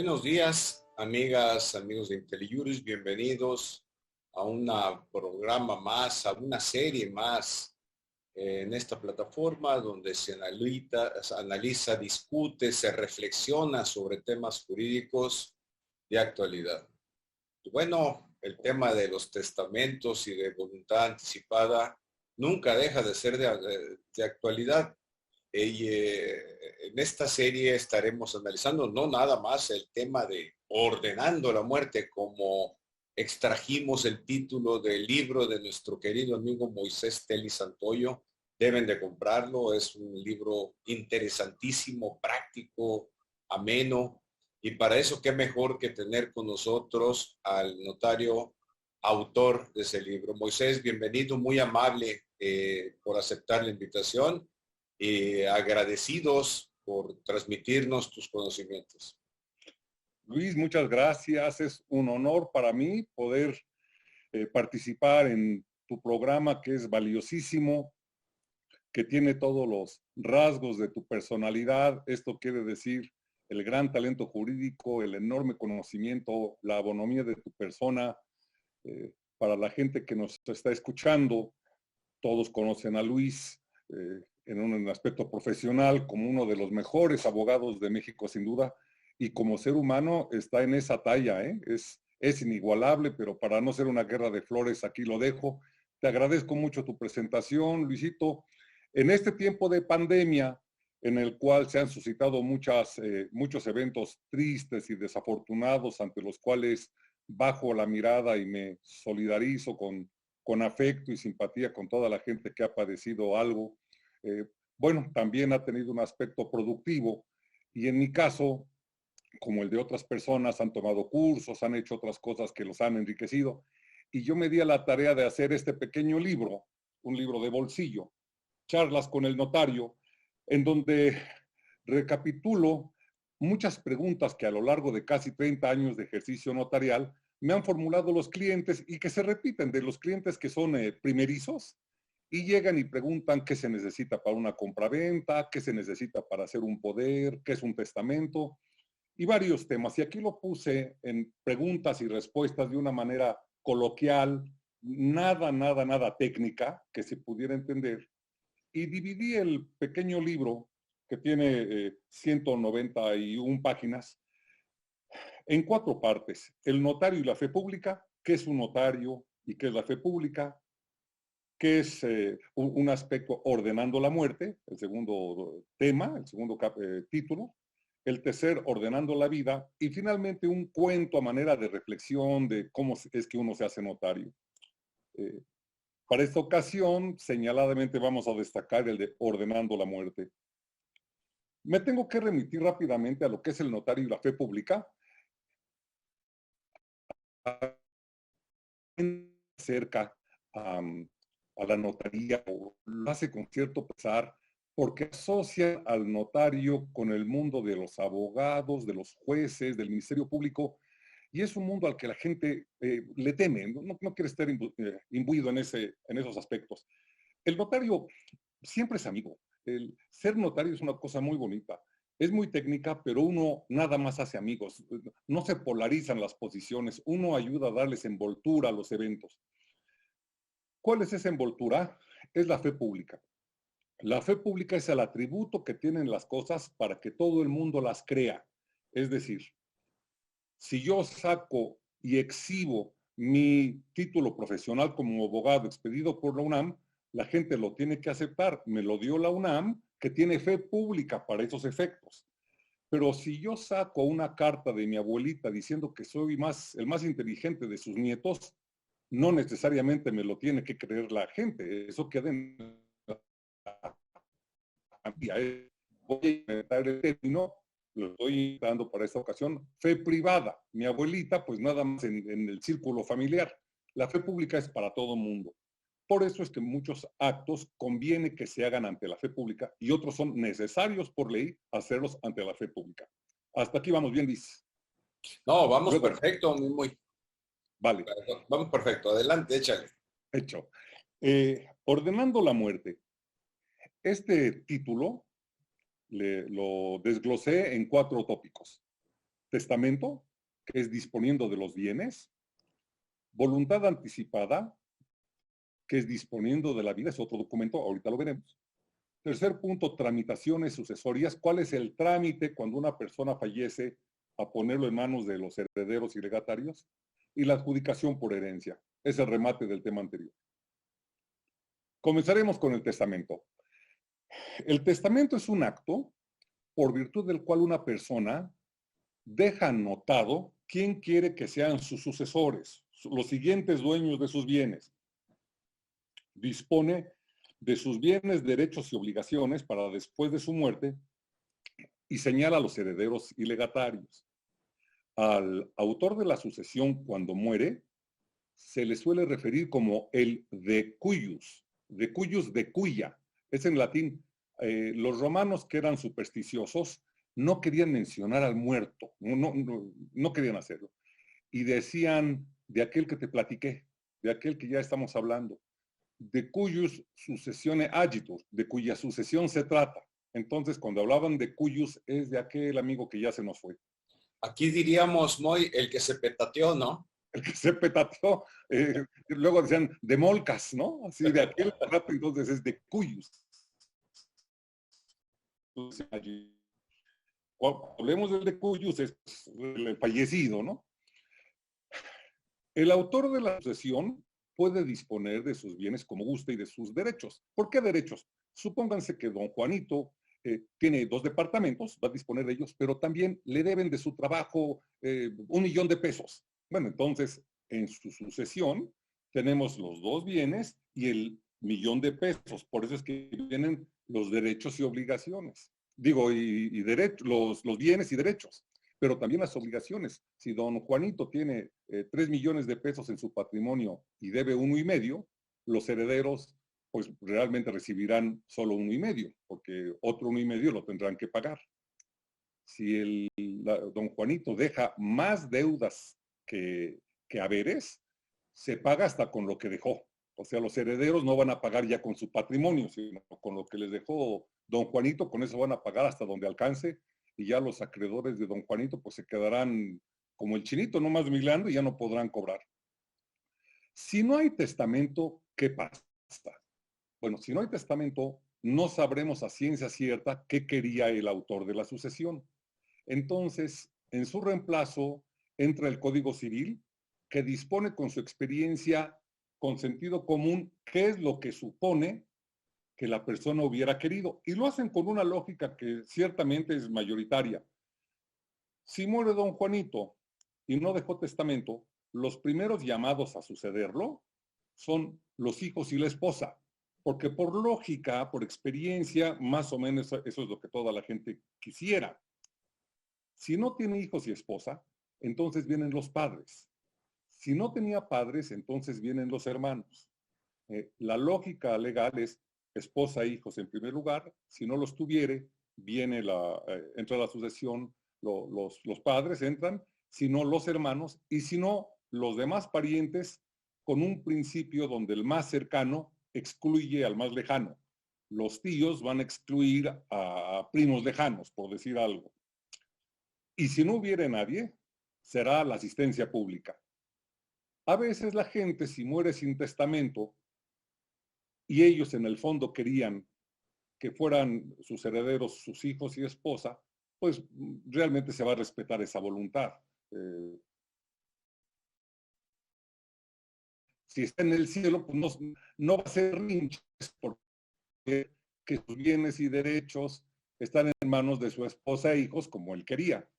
Buenos días, amigas, amigos de IntelliJuris, bienvenidos a un programa más, a una serie más en esta plataforma donde se analiza, discute, se reflexiona sobre temas jurídicos de actualidad. Y bueno, el tema de los testamentos y de voluntad anticipada nunca deja de ser de actualidad. En esta serie estaremos analizando no nada más el tema de ordenando la muerte, como extrajimos el título del libro de nuestro querido amigo Moisés Teli Santoyo. Deben de comprarlo, es un libro interesantísimo, práctico, ameno, y para eso qué mejor que tener con nosotros al notario autor de ese libro. Moisés, bienvenido, muy amable por aceptar la invitación y agradecidos por transmitirnos tus conocimientos. Luis, muchas gracias. Es un honor para mí poder participar en tu programa, que es valiosísimo, que tiene todos los rasgos de tu personalidad. Esto quiere decir el gran talento jurídico, el enorme conocimiento, la bonomía de tu persona. Para la gente que nos está escuchando, todos conocen a Luis en un aspecto profesional como uno de los mejores abogados de México, sin duda, y como ser humano está en esa talla, es inigualable, pero para no ser una guerra de flores, aquí lo dejo. Te agradezco mucho tu presentación, Luisito. En este tiempo de pandemia, en el cual se han suscitado muchos eventos tristes y desafortunados, ante los cuales bajo la mirada y me solidarizo con afecto y simpatía con toda la gente que ha padecido algo. Bueno, también ha tenido un aspecto productivo, y en mi caso, como el de otras personas, han tomado cursos, han hecho otras cosas que los han enriquecido, y yo me di a la tarea de hacer este pequeño libro, un libro de bolsillo, Charlas con el Notario, en donde recapitulo muchas preguntas que a lo largo de casi 30 años de ejercicio notarial me han formulado los clientes, y que se repiten de los clientes que son primerizos y llegan y preguntan qué se necesita para una compraventa, qué se necesita para hacer un poder, qué es un testamento y varios temas. Y aquí lo puse en preguntas y respuestas de una manera coloquial, nada técnica, que se pudiera entender. Y dividí el pequeño libro, que tiene 191 páginas, en 4 partes. El notario y la fe pública, qué es un notario y qué es la fe pública, qué es un aspecto ordenando la muerte, el segundo tema, el segundo título, el tercer, ordenando la vida, y finalmente un cuento a manera de reflexión de cómo es que uno se hace notario. Para esta ocasión, señaladamente vamos a destacar el de ordenando la muerte. Me tengo que remitir rápidamente a lo que es el notario y la fe pública, cerca a la notaría, o lo hace con cierto pesar, porque asocia al notario con el mundo de los abogados, de los jueces, del Ministerio Público, y es un mundo al que la gente le teme, no quiere estar imbuido en esos aspectos. El notario siempre es amigo. El ser notario es una cosa muy bonita. Es muy técnica, pero uno nada más hace amigos. No se polarizan las posiciones. Uno ayuda a darles envoltura a los eventos. ¿Cuál es esa envoltura? Es la fe pública. La fe pública es el atributo que tienen las cosas para que todo el mundo las crea. Es decir, si yo saco y exhibo mi título profesional como abogado expedido por la UNAM, la gente lo tiene que aceptar. Me lo dio la UNAM, que tiene fe pública para esos efectos. Pero si yo saco una carta de mi abuelita diciendo que soy el más inteligente de sus nietos, no necesariamente me lo tiene que creer la gente. Eso queda en voy a inventar el término, lo estoy dando para esta ocasión, fe privada. Mi abuelita, pues nada más en el círculo familiar. La fe pública es para todo mundo. Por eso es que muchos actos conviene que se hagan ante la fe pública, y otros son necesarios por ley hacerlos ante la fe pública. Hasta aquí vamos bien, Liz. No, vamos Luego, perfecto, muy. vale. Vamos perfecto, adelante, échale. Hecho. Ordenando la muerte. Este título lo desglosé en 4 tópicos. testamento, que es disponiendo de los bienes, voluntad anticipada, que es disponiendo de la vida, es otro documento, ahorita lo veremos. Tercer punto, tramitaciones sucesorias. ¿Cuál es el trámite cuando una persona fallece a ponerlo en manos de los herederos y legatarios? Y la adjudicación por herencia. Es el remate del tema anterior. Comenzaremos con el testamento. El testamento es un acto por virtud del cual una persona deja anotado quién quiere que sean sus sucesores, los siguientes dueños de sus bienes. Dispone de sus bienes, derechos y obligaciones para después de su muerte y señala a los herederos y legatarios. Al autor de la sucesión, cuando muere, se le suele referir como el de cuyus de cuya. Es en latín. Los romanos, que eran supersticiosos, no querían mencionar al muerto, no querían hacerlo. Y decían de aquel que te platiqué, de aquel que ya estamos hablando, de cuyus sucesione agitur, de cuya sucesión se trata. Entonces, cuando hablaban de cuyus, es de aquel amigo que ya se nos fue. Aquí diríamos, Moy, el que se petateó, ¿no? El que se petateó, luego decían de molcas, ¿no? Así de aquel trato, entonces es de cuyus. Cuando hablemos del de cuyus, es el fallecido, ¿no? El autor de la sucesión puede disponer de sus bienes como guste y de sus derechos. ¿Por qué derechos? Supónganse que don Juanito tiene 2 departamentos, va a disponer de ellos, pero también le deben de su trabajo 1,000,000 de pesos. Bueno, entonces, en su sucesión tenemos los 2 bienes y el 1,000,000 de pesos. Por eso es que vienen los derechos y obligaciones. Digo, los bienes y derechos, pero también las obligaciones. Si don Juanito tiene 3 millones de pesos en su patrimonio y debe 1,5, los herederos pues realmente recibirán solo 1,5, porque otro 1,5 lo tendrán que pagar. Si don Juanito deja más deudas que haberes, se paga hasta con lo que dejó. O sea, los herederos no van a pagar ya con su patrimonio, sino con lo que les dejó don Juanito, con eso van a pagar hasta donde alcance, y ya los acreedores de don Juanito pues se quedarán como el chinito, nomás mirando, y ya no podrán cobrar. Si no hay testamento, ¿qué pasa? Bueno, si no hay testamento, no sabremos a ciencia cierta qué quería el autor de la sucesión. Entonces, en su reemplazo entra el Código Civil, que dispone con su experiencia, con sentido común, qué es lo que supone que la persona hubiera querido. Y lo hacen con una lógica que ciertamente es mayoritaria. Si muere don Juanito y no dejó testamento, los primeros llamados a sucederlo son los hijos y la esposa. Porque por lógica, por experiencia, más o menos eso es lo que toda la gente quisiera. Si no tiene hijos y esposa, entonces vienen los padres. Si no tenía padres, entonces vienen los hermanos. La lógica legal es esposa e hijos en primer lugar. Si no los tuviere, entra la sucesión, los padres entran, si no los hermanos, y si no, los demás parientes, con un principio donde el más cercano excluye al más lejano. Los tíos van a excluir a primos lejanos, por decir algo. Y si no hubiera nadie, será la asistencia pública. A veces la gente, si muere sin testamento, y ellos en el fondo querían que fueran sus herederos, sus hijos y esposa, pues realmente se va a respetar esa voluntad. Si está en el cielo, pues no va a ser rinches, porque que sus bienes y derechos están en manos de su esposa e hijos como él quería.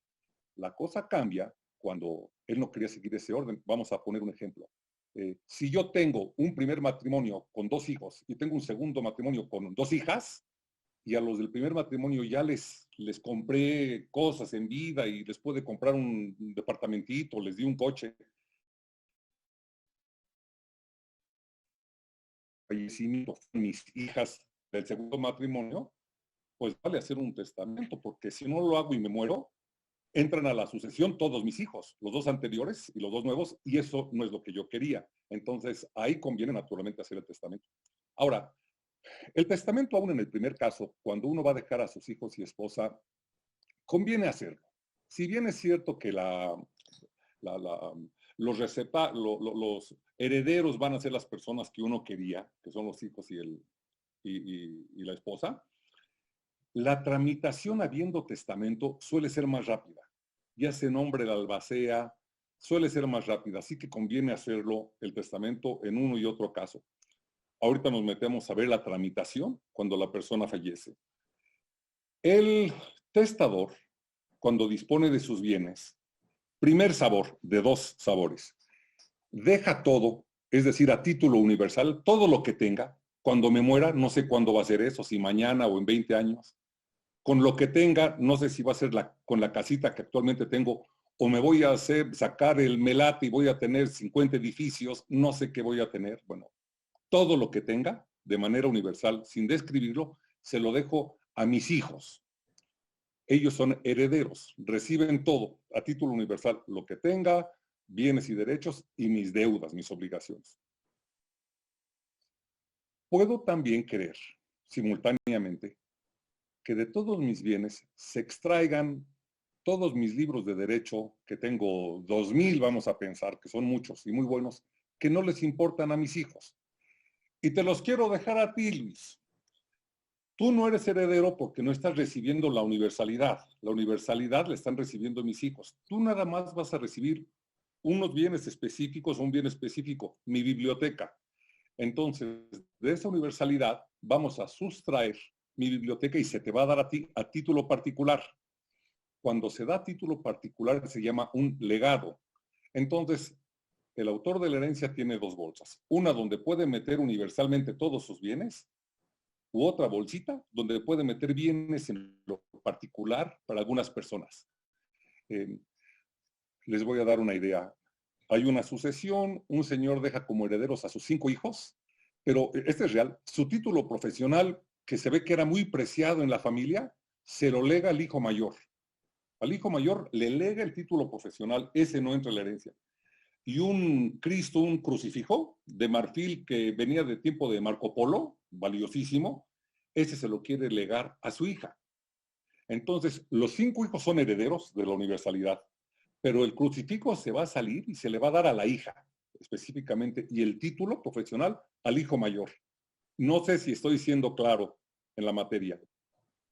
La cosa cambia cuando él no quería seguir ese orden. Vamos a poner un ejemplo. Si yo tengo un primer matrimonio con 2 hijos y tengo un segundo matrimonio con 2 hijas, y a los del primer matrimonio ya les compré cosas en vida y les pude comprar un departamentito, les di un coche, fallecimiento, mis hijas del segundo matrimonio, pues vale hacer un testamento, porque si no lo hago y me muero, entran a la sucesión todos mis hijos, los 2 anteriores y los 2 nuevos, y eso no es lo que yo quería. Entonces, ahí conviene naturalmente hacer el testamento. Ahora, el testamento, aún en el primer caso, cuando uno va a dejar a sus hijos y esposa, conviene hacerlo. Si bien es cierto que los herederos van a ser las personas que uno quería, que son los hijos y la esposa, la tramitación habiendo testamento suele ser más rápida. Ya se nombre la albacea, suele ser más rápida, así que conviene hacerlo el testamento en uno y otro caso. Ahorita nos metemos a ver la tramitación cuando la persona fallece. El testador, cuando dispone de sus bienes, primer sabor, de dos sabores, deja todo, es decir, a título universal, todo lo que tenga. Cuando me muera, no sé cuándo va a ser eso, si mañana o en 20 años. Con lo que tenga, no sé si va a ser con la casita que actualmente tengo, o me voy a sacar el melate y voy a tener 50 edificios, no sé qué voy a tener. Bueno, todo lo que tenga, de manera universal, sin describirlo, se lo dejo a mis hijos. Ellos son herederos, reciben todo a título universal, lo que tenga, bienes y derechos y mis deudas, mis obligaciones. Puedo también querer, simultáneamente, que de todos mis bienes se extraigan todos mis libros de derecho, que tengo 2000, vamos a pensar, que son muchos y muy buenos, que no les importan a mis hijos. Y te los quiero dejar a ti, Luis. Tú no eres heredero porque no estás recibiendo la universalidad. La universalidad la están recibiendo mis hijos. Tú nada más vas a recibir unos bienes específicos, un bien específico, mi biblioteca. Entonces, de esa universalidad vamos a sustraer mi biblioteca y se te va a dar a ti a título particular. Cuando se da a título particular se llama un legado. Entonces, el autor de la herencia tiene dos bolsas. Una donde puede meter universalmente todos sus bienes, u otra bolsita donde puede meter bienes en lo particular para algunas personas. Les voy a dar una idea. Hay una sucesión, un señor deja como herederos a sus 5 hijos, pero este es real. Su título profesional, que se ve que era muy preciado en la familia, se lo lega al hijo mayor. Al hijo mayor le lega el título profesional, ese no entra en la herencia. Y un Cristo, un crucifijo de marfil que venía de tiempo de Marco Polo, valiosísimo, ese se lo quiere legar a su hija. Entonces, los 5 hijos son herederos de la universalidad, pero el crucifijo se va a salir y se le va a dar a la hija, específicamente, y el título profesional al hijo mayor. No sé si estoy siendo claro en la materia.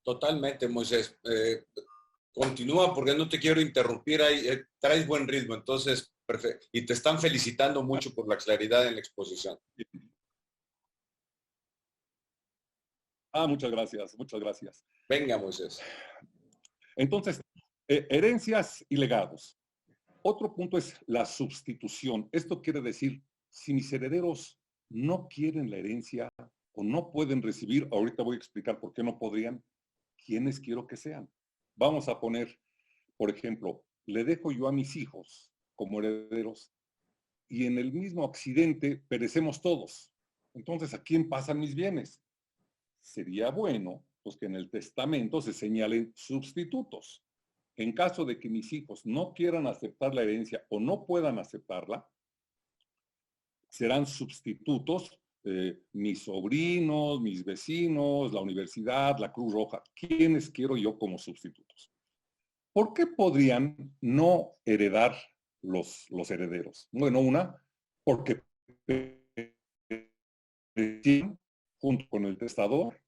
Totalmente, Moisés. Continúa porque no te quiero interrumpir. Ahí, traes buen ritmo, entonces, perfecto. Y te están felicitando mucho por la claridad en la exposición. Muchas gracias, muchas gracias. Venga, Moisés. Entonces, herencias y legados. Otro punto es la sustitución. Esto quiere decir, si mis herederos no quieren la herencia o no pueden recibir, ahorita voy a explicar por qué no podrían, ¿quiénes quiero que sean? Vamos a poner, por ejemplo, le dejo yo a mis hijos como herederos y en el mismo accidente perecemos todos. Entonces, ¿a quién pasan mis bienes? Sería bueno pues, que en el testamento se señalen sustitutos. En caso de que mis hijos no quieran aceptar la herencia o no puedan aceptarla, serán sustitutos mis sobrinos, mis vecinos, la universidad, la Cruz Roja. ¿Quiénes quiero yo como sustitutos? ¿Por qué podrían no heredar los herederos? Bueno, porque junto con el testador,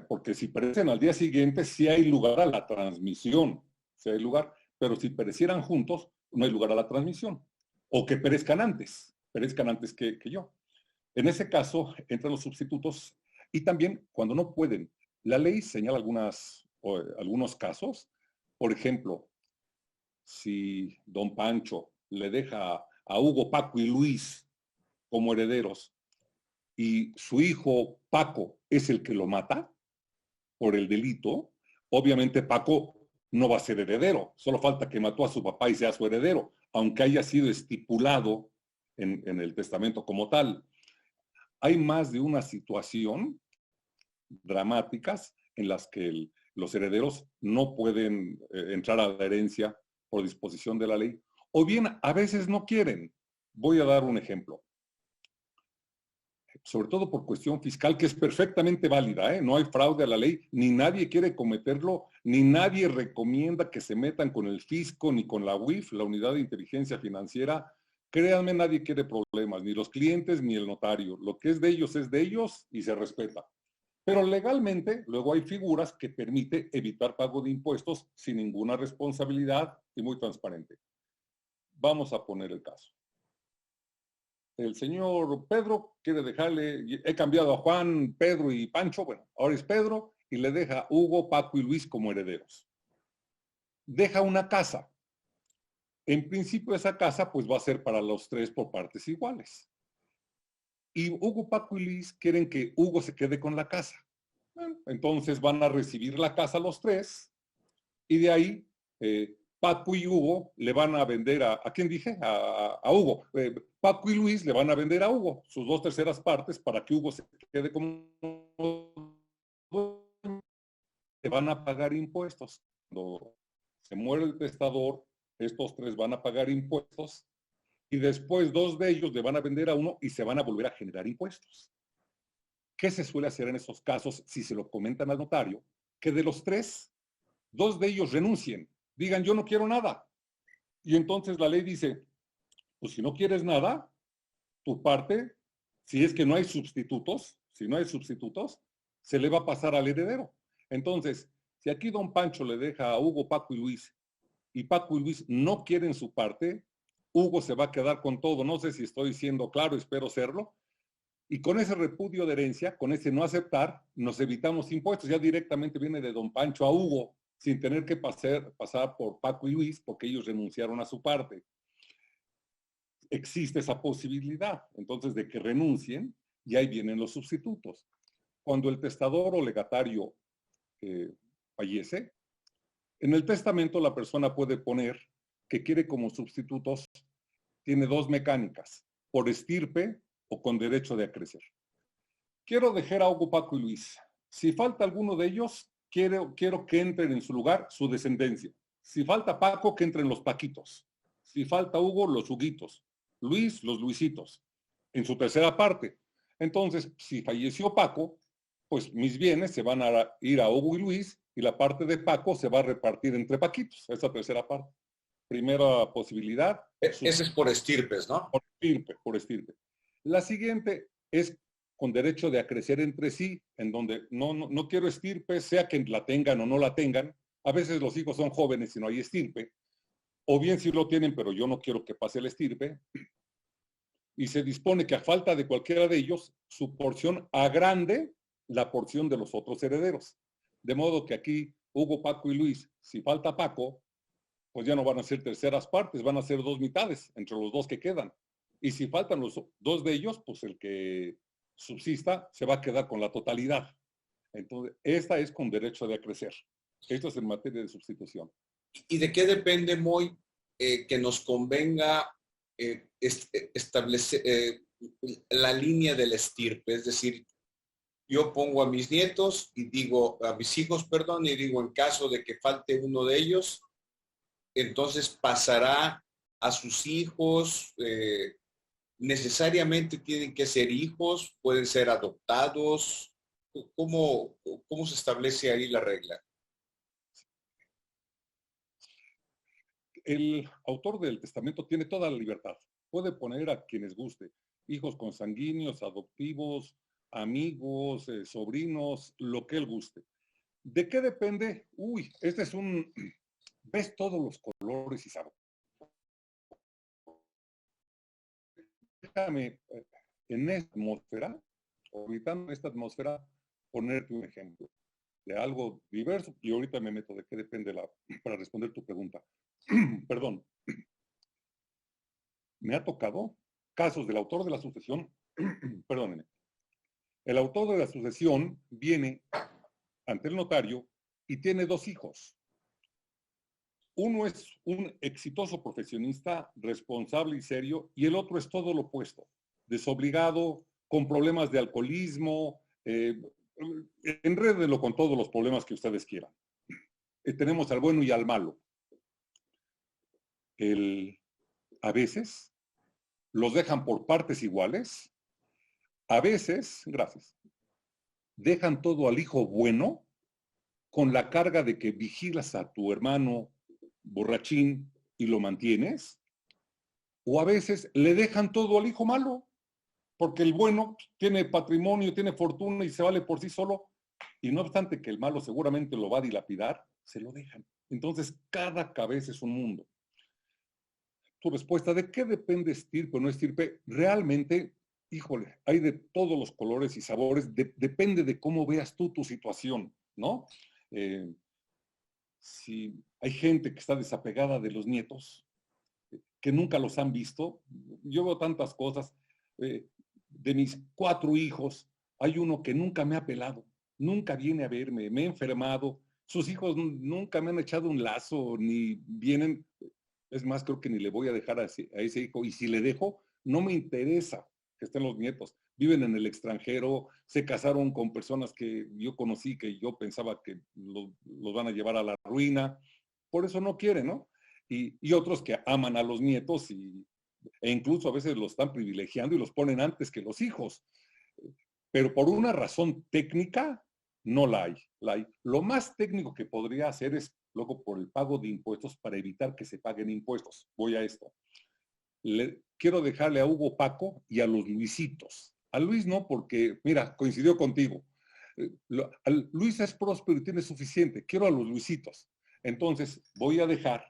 porque si perecen al día siguiente, sí hay lugar a la transmisión, sí hay lugar, pero si perecieran juntos, no hay lugar a la transmisión. O que perezcan antes que yo. En ese caso, entran los sustitutos y también cuando no pueden. La ley señala algunos casos. Por ejemplo, si don Pancho le deja a Hugo, Paco y Luis como herederos y su hijo Paco es el que lo mata por el delito, obviamente Paco no va a ser heredero. Solo falta que mató a su papá y sea su heredero, aunque haya sido estipulado en el testamento como tal. Hay más de una situación dramáticas en las que los herederos no pueden entrar a la herencia por disposición de la ley, o bien a veces no quieren. Voy a dar un ejemplo. sobre todo por cuestión fiscal, que es perfectamente válida, ¿eh? No hay fraude a la ley, ni nadie quiere cometerlo, ni nadie recomienda que se metan con el fisco, ni con la UIF, la Unidad de Inteligencia Financiera. Créanme, nadie quiere problemas, ni los clientes, ni el notario. Lo que es de ellos y se respeta. Pero legalmente, luego hay figuras que permite evitar pago de impuestos sin ninguna responsabilidad y muy transparente. Vamos a poner el caso. El señor Pedro quiere dejarle, he cambiado a Juan, Pedro y Pancho, bueno, ahora es Pedro, y le deja a Hugo, Paco y Luis como herederos. Deja una casa. En principio esa casa pues va a ser para los tres por partes iguales. Y Hugo, Paco y Luis quieren que Hugo se quede con la casa. Bueno, entonces van a recibir la casa los tres y de ahí Paco y Hugo le van a vender ¿a quién dije? A Hugo. Paco y Luis le van a vender a Hugo sus 2/3 partes para que Hugo se quede como le van a pagar impuestos. Cuando se muere el testador, estos tres van a pagar impuestos y después 2 de ellos le van a vender a uno y se van a volver a generar impuestos. ¿Qué se suele hacer en esos casos si se lo comentan al notario? Que de los 3, 2 de ellos renuncien, digan yo no quiero nada. Y entonces la ley dice, pues si no quieres nada, tu parte, si es que no hay sustitutos, si no hay sustitutos, se le va a pasar al heredero. Entonces, si aquí don Pancho le deja a Hugo, Paco y Paco y Luis no quieren su parte, Hugo se va a quedar con todo. No sé si estoy siendo claro, espero serlo. Y con ese repudio de herencia, con ese no aceptar, nos evitamos impuestos. Ya directamente viene de don Pancho a Hugo, sin tener que pasar por Paco y Luis, porque ellos renunciaron a su parte. Existe esa posibilidad, entonces, de que renuncien y ahí vienen los sustitutos. Cuando el testador o legatario fallece, en el testamento la persona puede poner que quiere como sustitutos, tiene 2 mecánicas, por estirpe o con derecho de acrecer. Quiero dejar a Hugo, Paco y Luis. Si falta alguno de ellos, quiero que entren en su lugar su descendencia. Si falta Paco, que entren los Paquitos. Si falta Hugo, los Huguitos. Luis, los Luisitos. En su tercera parte. Entonces, si falleció Paco, pues mis bienes se van a ir a Hugo y Luis y la parte de Paco se va a repartir entre Paquitos, esa tercera parte. Primera posibilidad. Ese es por estirpes, ¿no? Por estirpe. La siguiente es con derecho de acrecer entre sí, en donde no quiero estirpe, sea que la tengan o no la tengan. A veces los hijos son jóvenes y no hay estirpe, o bien si lo tienen, pero yo no quiero que pase el estirpe. Y se dispone que a falta de cualquiera de ellos, su porción agrande la porción de los otros herederos. De modo que aquí Hugo, Paco y Luis, si falta Paco, pues ya no van a ser terceras partes, van a ser 2 mitades entre los 2 que quedan. Y si faltan los 2 de ellos, pues el que subsista se va a quedar con la totalidad. Entonces, esta es con derecho de acrecer. Esto es en materia de sustitución. ¿Y de qué depende, Moy, que nos convenga establecer la línea del estirpe? Es decir, yo pongo a mis nietos y digo, a mis hijos, perdón, y digo, en caso de que falte uno de ellos, entonces pasará a sus hijos, necesariamente tienen que ser hijos, pueden ser adoptados. ¿Cómo se establece ahí la regla? El autor del testamento tiene toda la libertad. Puede poner a quienes guste, hijos consanguíneos, adoptivos, amigos, sobrinos, lo que él guste. ¿De qué depende? Uy, este es un... Ves todos los colores y sabores. Déjame en esta atmósfera, orbitando esta atmósfera, ponerte un ejemplo de algo diverso y ahorita me meto de qué depende para responder tu pregunta. Perdón. Me ha tocado casos del autor de la sucesión, perdónenme. El autor de la sucesión viene ante el notario y tiene 2 hijos. Uno es un exitoso profesionista, responsable y serio, y el otro es todo lo opuesto, desobligado, con problemas de alcoholismo, enrédelo con todos los problemas que ustedes quieran. Tenemos al bueno y al malo. A veces los dejan por partes iguales, A veces, gracias, dejan todo al hijo bueno con la carga de que vigilas a tu hermano borrachín y lo mantienes, o a veces le dejan todo al hijo malo, porque el bueno tiene patrimonio, tiene fortuna y se vale por sí solo, y no obstante que el malo seguramente lo va a dilapidar, se lo dejan. Entonces, cada cabeza es un mundo. Tu respuesta, ¿de qué depende estirpe o no estirpe? Realmente, híjole, hay de todos los colores y sabores, depende de cómo veas tú tu situación, ¿no? Eh, si hay gente que está desapegada de los nietos, que nunca los han visto, yo veo tantas cosas, de mis 4 hijos, hay uno que nunca me ha pelado, nunca viene a verme, me he enfermado, sus hijos nunca me han echado un lazo, ni vienen, es más, creo que ni le voy a dejar a ese hijo, y si le dejo, no me interesa que estén los nietos, viven en el extranjero, se casaron con personas que yo conocí, que yo pensaba que los van a llevar a la ruina, por eso no quieren, ¿no? Y otros que aman a los nietos e incluso a veces los están privilegiando y los ponen antes que los hijos. Pero por una razón técnica, no la hay. Lo más técnico que podría hacer es luego por el pago de impuestos para evitar que se paguen impuestos. Voy a esto. Quiero dejarle a Hugo Paco y a los Luisitos. A Luis no, porque, mira, coincidió contigo. Luis es próspero y tiene suficiente. Quiero a los Luisitos. Entonces, voy a dejar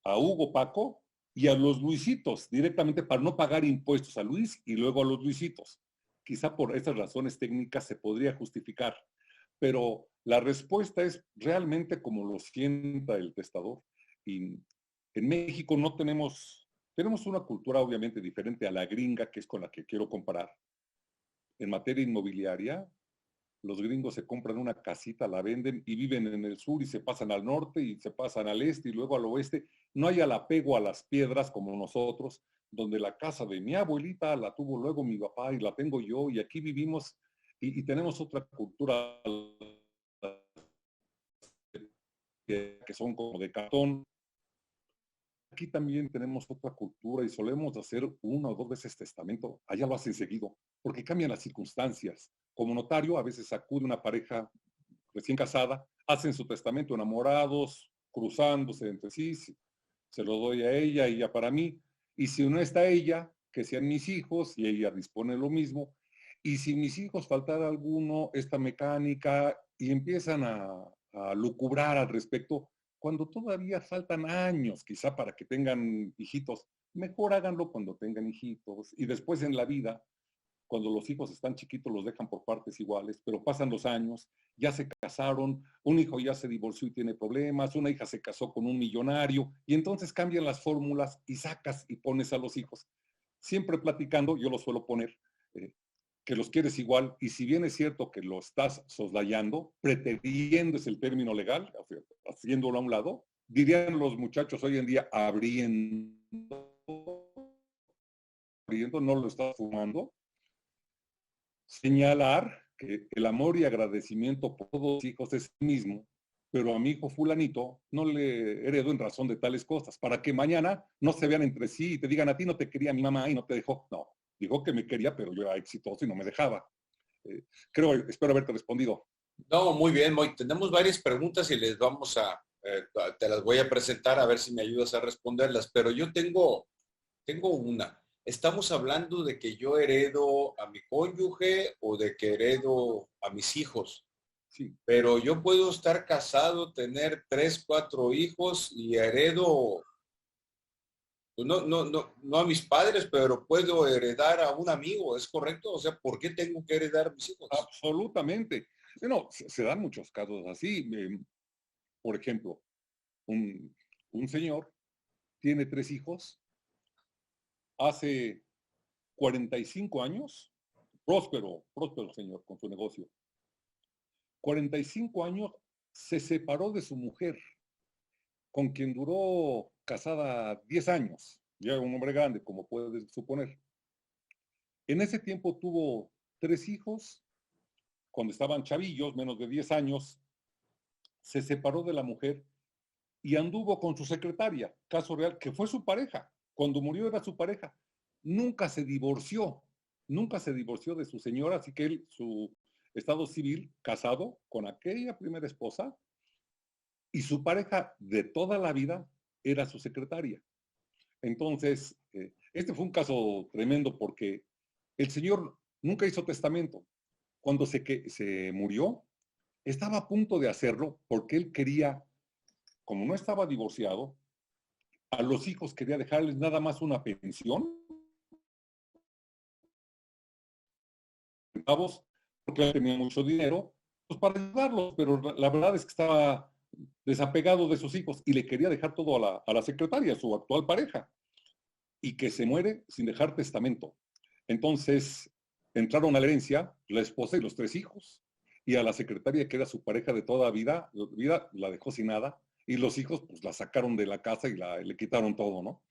a Hugo Paco y a los Luisitos directamente para no pagar impuestos a Luis y luego a los Luisitos. Quizá por estas razones técnicas se podría justificar, pero la respuesta es realmente como lo sienta el testador. Y en México no tenemos una cultura obviamente diferente a la gringa, que es con la que quiero comparar. En materia inmobiliaria, los gringos se compran una casita, la venden y viven en el sur y se pasan al norte y se pasan al este y luego al oeste. No hay el apego a las piedras como nosotros, donde la casa de mi abuelita la tuvo luego mi papá y la tengo yo y aquí vivimos y tenemos otra cultura que son como de cartón. Aquí también tenemos otra cultura y solemos hacer 1 o 2 veces testamento. Allá lo hacen seguido, porque cambian las circunstancias. Como notario, a veces acude una pareja recién casada, hacen su testamento enamorados, cruzándose entre sí, se lo doy a ella y ya para mí. Y si no está ella, que sean mis hijos y ella dispone lo mismo. Y si mis hijos faltara alguno, esta mecánica y empiezan a lucubrar al respecto, cuando todavía faltan años quizá para que tengan hijitos, mejor háganlo cuando tengan hijitos y después en la vida, cuando los hijos están chiquitos los dejan por partes iguales, pero pasan los años, ya se casaron, un hijo ya se divorció y tiene problemas, una hija se casó con un millonario y entonces cambian las fórmulas y sacas y pones a los hijos. Siempre platicando, yo lo suelo poner, que los quieres igual, y si bien es cierto que lo estás soslayando, pretendiendo es el término legal, haciéndolo a un lado, dirían los muchachos hoy en día, abriendo, no lo estás fumando, señalar que el amor y agradecimiento por todos los hijos es el mismo, pero a mi hijo fulanito no le heredó en razón de tales cosas, para que mañana no se vean entre sí y te digan a ti no te quería mi mamá y no te dejó. No, dijo que me quería, pero yo era exitoso y no me dejaba. Espero haberte respondido. No, muy bien, Moy. Tenemos varias preguntas y les vamos te las voy a presentar a ver si me ayudas a responderlas, pero yo tengo una. ¿Estamos hablando de que yo heredo a mi cónyuge o de que heredo a mis hijos? Sí. Pero yo puedo estar casado, tener 3, 4 hijos y heredo, pues no a mis padres, pero puedo heredar a un amigo, ¿es correcto? O sea, ¿por qué tengo que heredar a mis hijos? Absolutamente. No, se dan muchos casos así. Por ejemplo, un señor tiene 3 hijos, hace 45 años, próspero señor con su negocio. 45 años se separó de su mujer, con quien duró casada 10 años, ya un hombre grande, como puedes suponer. En ese tiempo tuvo 3 hijos, cuando estaban chavillos, menos de 10 años, se separó de la mujer y anduvo con su secretaria, caso real, que fue su pareja. Cuando murió era su pareja. Nunca se divorció. nunca se divorció de su señora, así que él, su estado civil, casado con aquella primera esposa, y su pareja de toda la vida era su secretaria. Entonces, este fue un caso tremendo porque el señor nunca hizo testamento. Cuando se murió, estaba a punto de hacerlo porque él quería, como no estaba divorciado, a los hijos quería dejarles nada más una pensión, porque tenía mucho dinero, pues para ayudarlos, pero la verdad es que estaba desapegado de sus hijos y le quería dejar todo a la secretaria, su actual pareja, y que se muere sin dejar testamento. Entonces entraron a la herencia la esposa y los 3 hijos, y a la secretaria, que era su pareja de toda vida la dejó sin nada, y los hijos pues la sacaron de la casa y le quitaron todo, ¿no?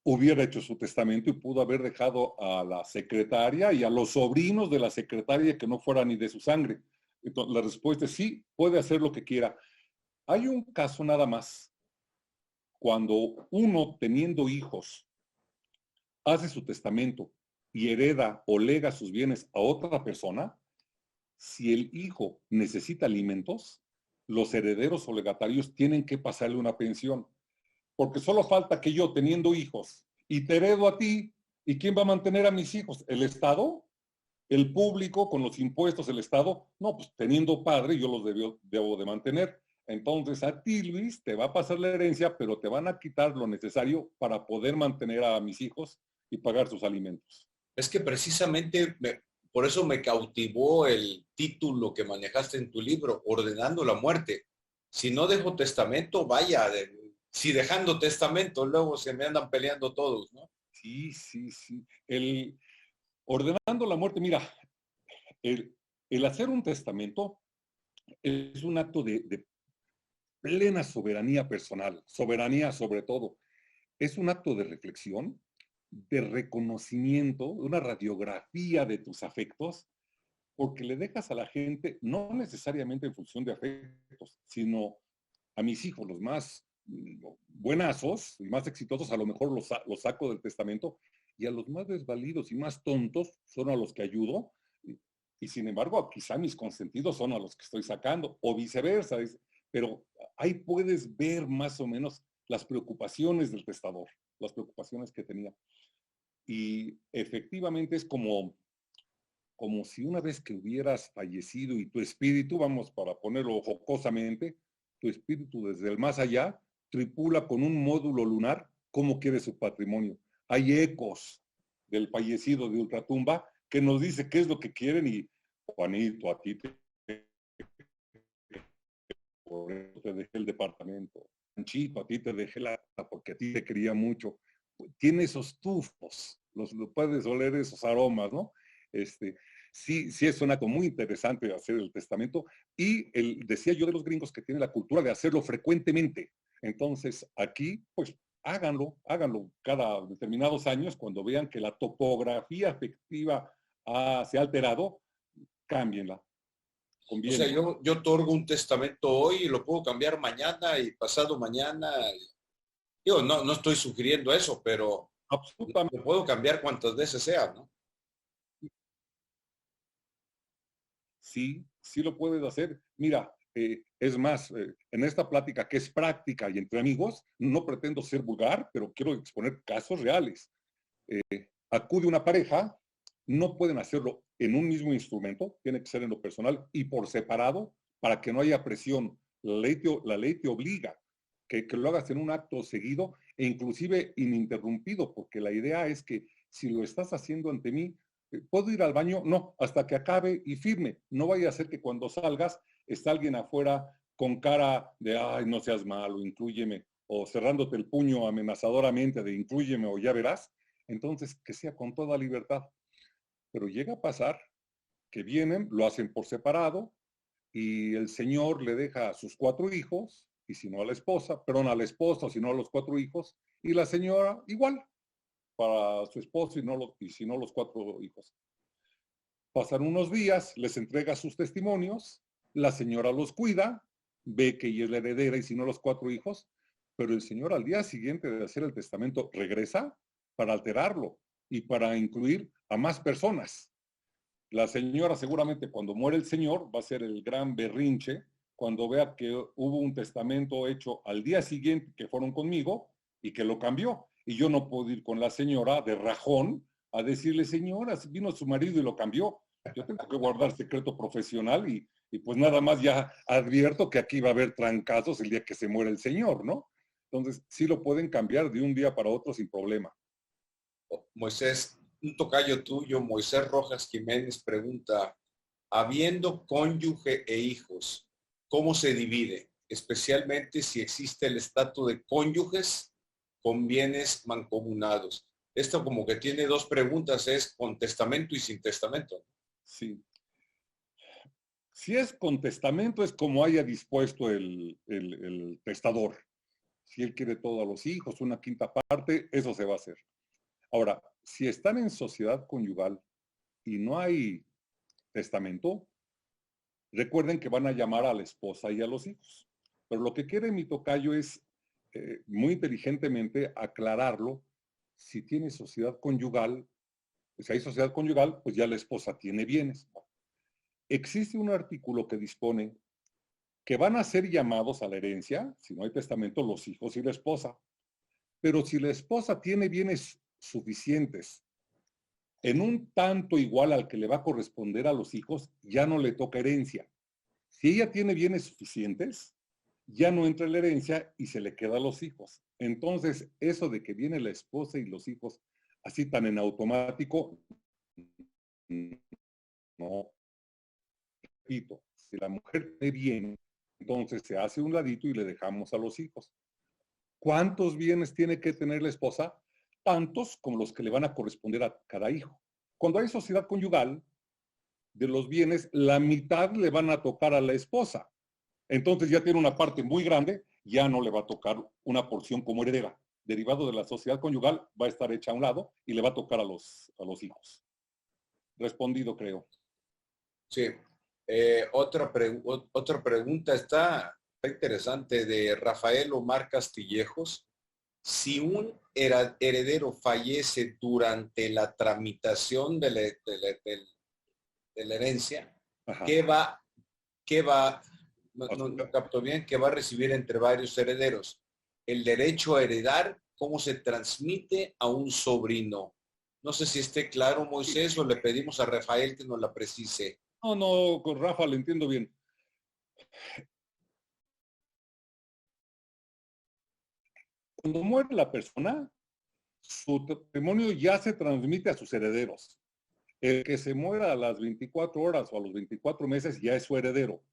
Hubiera hecho su testamento y pudo haber dejado a la secretaria y a los sobrinos de la secretaria que no fueran ni de su sangre. Entonces, la respuesta es sí, puede hacer lo que quiera. Hay un caso nada más, cuando uno teniendo hijos hace su testamento y hereda o lega sus bienes a otra persona, si el hijo necesita alimentos, los herederos o legatarios tienen que pasarle una pensión. Porque solo falta que yo, teniendo hijos, y te heredo a ti, ¿y quién va a mantener a mis hijos? ¿El Estado? ¿El público con los impuestos, el Estado? No, pues teniendo padre yo los debo de mantener. Entonces a ti, Luis, te va a pasar la herencia, pero te van a quitar lo necesario para poder mantener a mis hijos y pagar sus alimentos. Es que precisamente por eso me cautivó el título que manejaste en tu libro, Ordenando la Muerte. Si no dejo testamento, vaya, si dejando testamento, luego se me andan peleando todos, ¿no? Sí, sí, sí. Ordenando la muerte, mira, el hacer un testamento es un acto de plena soberanía personal, soberanía sobre todo. Es un acto de reflexión, de reconocimiento, una radiografía de tus afectos, porque le dejas a la gente, no necesariamente en función de afectos, sino a mis hijos, los más buenazos y más exitosos, a lo mejor los saco del testamento, y a los más desvalidos y más tontos son a los que ayudo, y sin embargo, quizá mis consentidos son a los que estoy sacando, o viceversa, pero ahí puedes ver más o menos las preocupaciones del testador, las preocupaciones que tenía. Y efectivamente es como si una vez que hubieras fallecido y tu espíritu, vamos para ponerlo jocosamente, tu espíritu desde el más allá tripula con un módulo lunar cómo quiere su patrimonio. Hay ecos del fallecido de Ultratumba que nos dice qué es lo que quieren y Juanito, a ti por eso te dejé el departamento. Panchito, a ti te dejé la porque a ti te quería mucho. Tiene esos tufos, lo puedes oler esos aromas, ¿no? Sí, sí es un acto muy interesante hacer el testamento y decía yo de los gringos que tienen la cultura de hacerlo frecuentemente. Entonces, aquí, pues, háganlo cada determinados años cuando vean que la topografía afectiva se ha alterado, cámbienla, O sea, conviene. yo otorgo un testamento hoy y lo puedo cambiar mañana y pasado mañana. Digo, no estoy sugiriendo eso, pero Absolutamente. lo puedo cambiar cuantas veces sea, ¿no? Sí, sí lo puedes hacer. Mira, es más, en esta plática que es práctica y entre amigos, no pretendo ser vulgar, pero quiero exponer casos reales. Acude una pareja, no pueden hacerlo en un mismo instrumento, tiene que ser en lo personal y por separado para que no haya presión. La ley te obliga que lo hagas en un acto seguido e inclusive ininterrumpido, porque la idea es que si lo estás haciendo ante mí, ¿puedo ir al baño? No, hasta que acabe y firme. No vaya a ser que cuando salgas está alguien afuera con cara de, ay, no seas malo, inclúyeme, o cerrándote el puño amenazadoramente de inclúyeme o ya verás. Entonces, que sea con toda libertad. Pero llega a pasar que vienen, lo hacen por separado y el señor le deja a sus 4 hijos, y si no a la esposa, perdón, a la esposa, si no a los 4 hijos, y la señora igual para su esposo y si no los 4 hijos. Pasan unos días, les entrega sus testimonios, la señora los cuida, ve que ella es la heredera y si no los 4 hijos, pero el señor al día siguiente de hacer el testamento regresa para alterarlo y para incluir a más personas. La señora seguramente cuando muere el señor va a ser el gran berrinche cuando vea que hubo un testamento hecho al día siguiente que fueron conmigo y que lo cambió. Y yo no puedo ir con la señora de rajón a decirle, señora, vino su marido y lo cambió. Yo tengo que guardar secreto profesional y pues nada más ya advierto que aquí va a haber trancazos el día que se muere el señor, ¿no? Entonces, sí lo pueden cambiar de un día para otro sin problema. Moisés, un tocayo tuyo, Moisés Rojas Jiménez, pregunta, habiendo cónyuge e hijos, ¿cómo se divide? Especialmente si existe el estatus de cónyuges con bienes mancomunados. Esto como que tiene dos preguntas, es con testamento y sin testamento. Sí. Si es con testamento, es como haya dispuesto el testador. Si él quiere todo a los hijos, una quinta parte, eso se va a hacer. Ahora, si están en sociedad conyugal y no hay testamento, recuerden que van a llamar a la esposa y a los hijos. Pero lo que quiere mi tocayo es muy inteligentemente aclararlo. Si tiene sociedad conyugal, si hay sociedad conyugal, pues ya la esposa tiene bienes. Existe un artículo que dispone que van a ser llamados a la herencia, si no hay testamento, los hijos y la esposa. Pero si la esposa tiene bienes suficientes en un tanto igual al que le va a corresponder a los hijos, ya no le toca herencia. Si ella tiene bienes suficientes, ya no entra en la herencia y se le queda a los hijos. Entonces, eso de que viene la esposa y los hijos así tan en automático, no. Repito, si la mujer tiene bien, entonces se hace un ladito y le dejamos a los hijos. ¿Cuántos bienes tiene que tener la esposa? Tantos como los que le van a corresponder a cada hijo. Cuando hay sociedad conyugal, de los bienes, la mitad le van a tocar a la esposa. Entonces ya tiene una parte muy grande, ya no le va a tocar una porción como heredera. Derivado de la sociedad conyugal, va a estar hecha a un lado y le va a tocar a los hijos. Respondido, creo. Sí. Otra pregunta está interesante de Rafael Omar Castillejos. Si un heredero fallece durante la tramitación de la herencia, Ajá. qué va, no capto bien, que va a recibir entre varios herederos? El derecho a heredar, ¿cómo se transmite a un sobrino? No sé si esté claro, Moisés, o le pedimos a Rafael que nos la precise. No, con Rafa lo entiendo bien. Cuando muere la persona, su patrimonio ya se transmite a sus herederos. El que se muera a las 24 horas o a los 24 meses ya es su heredero.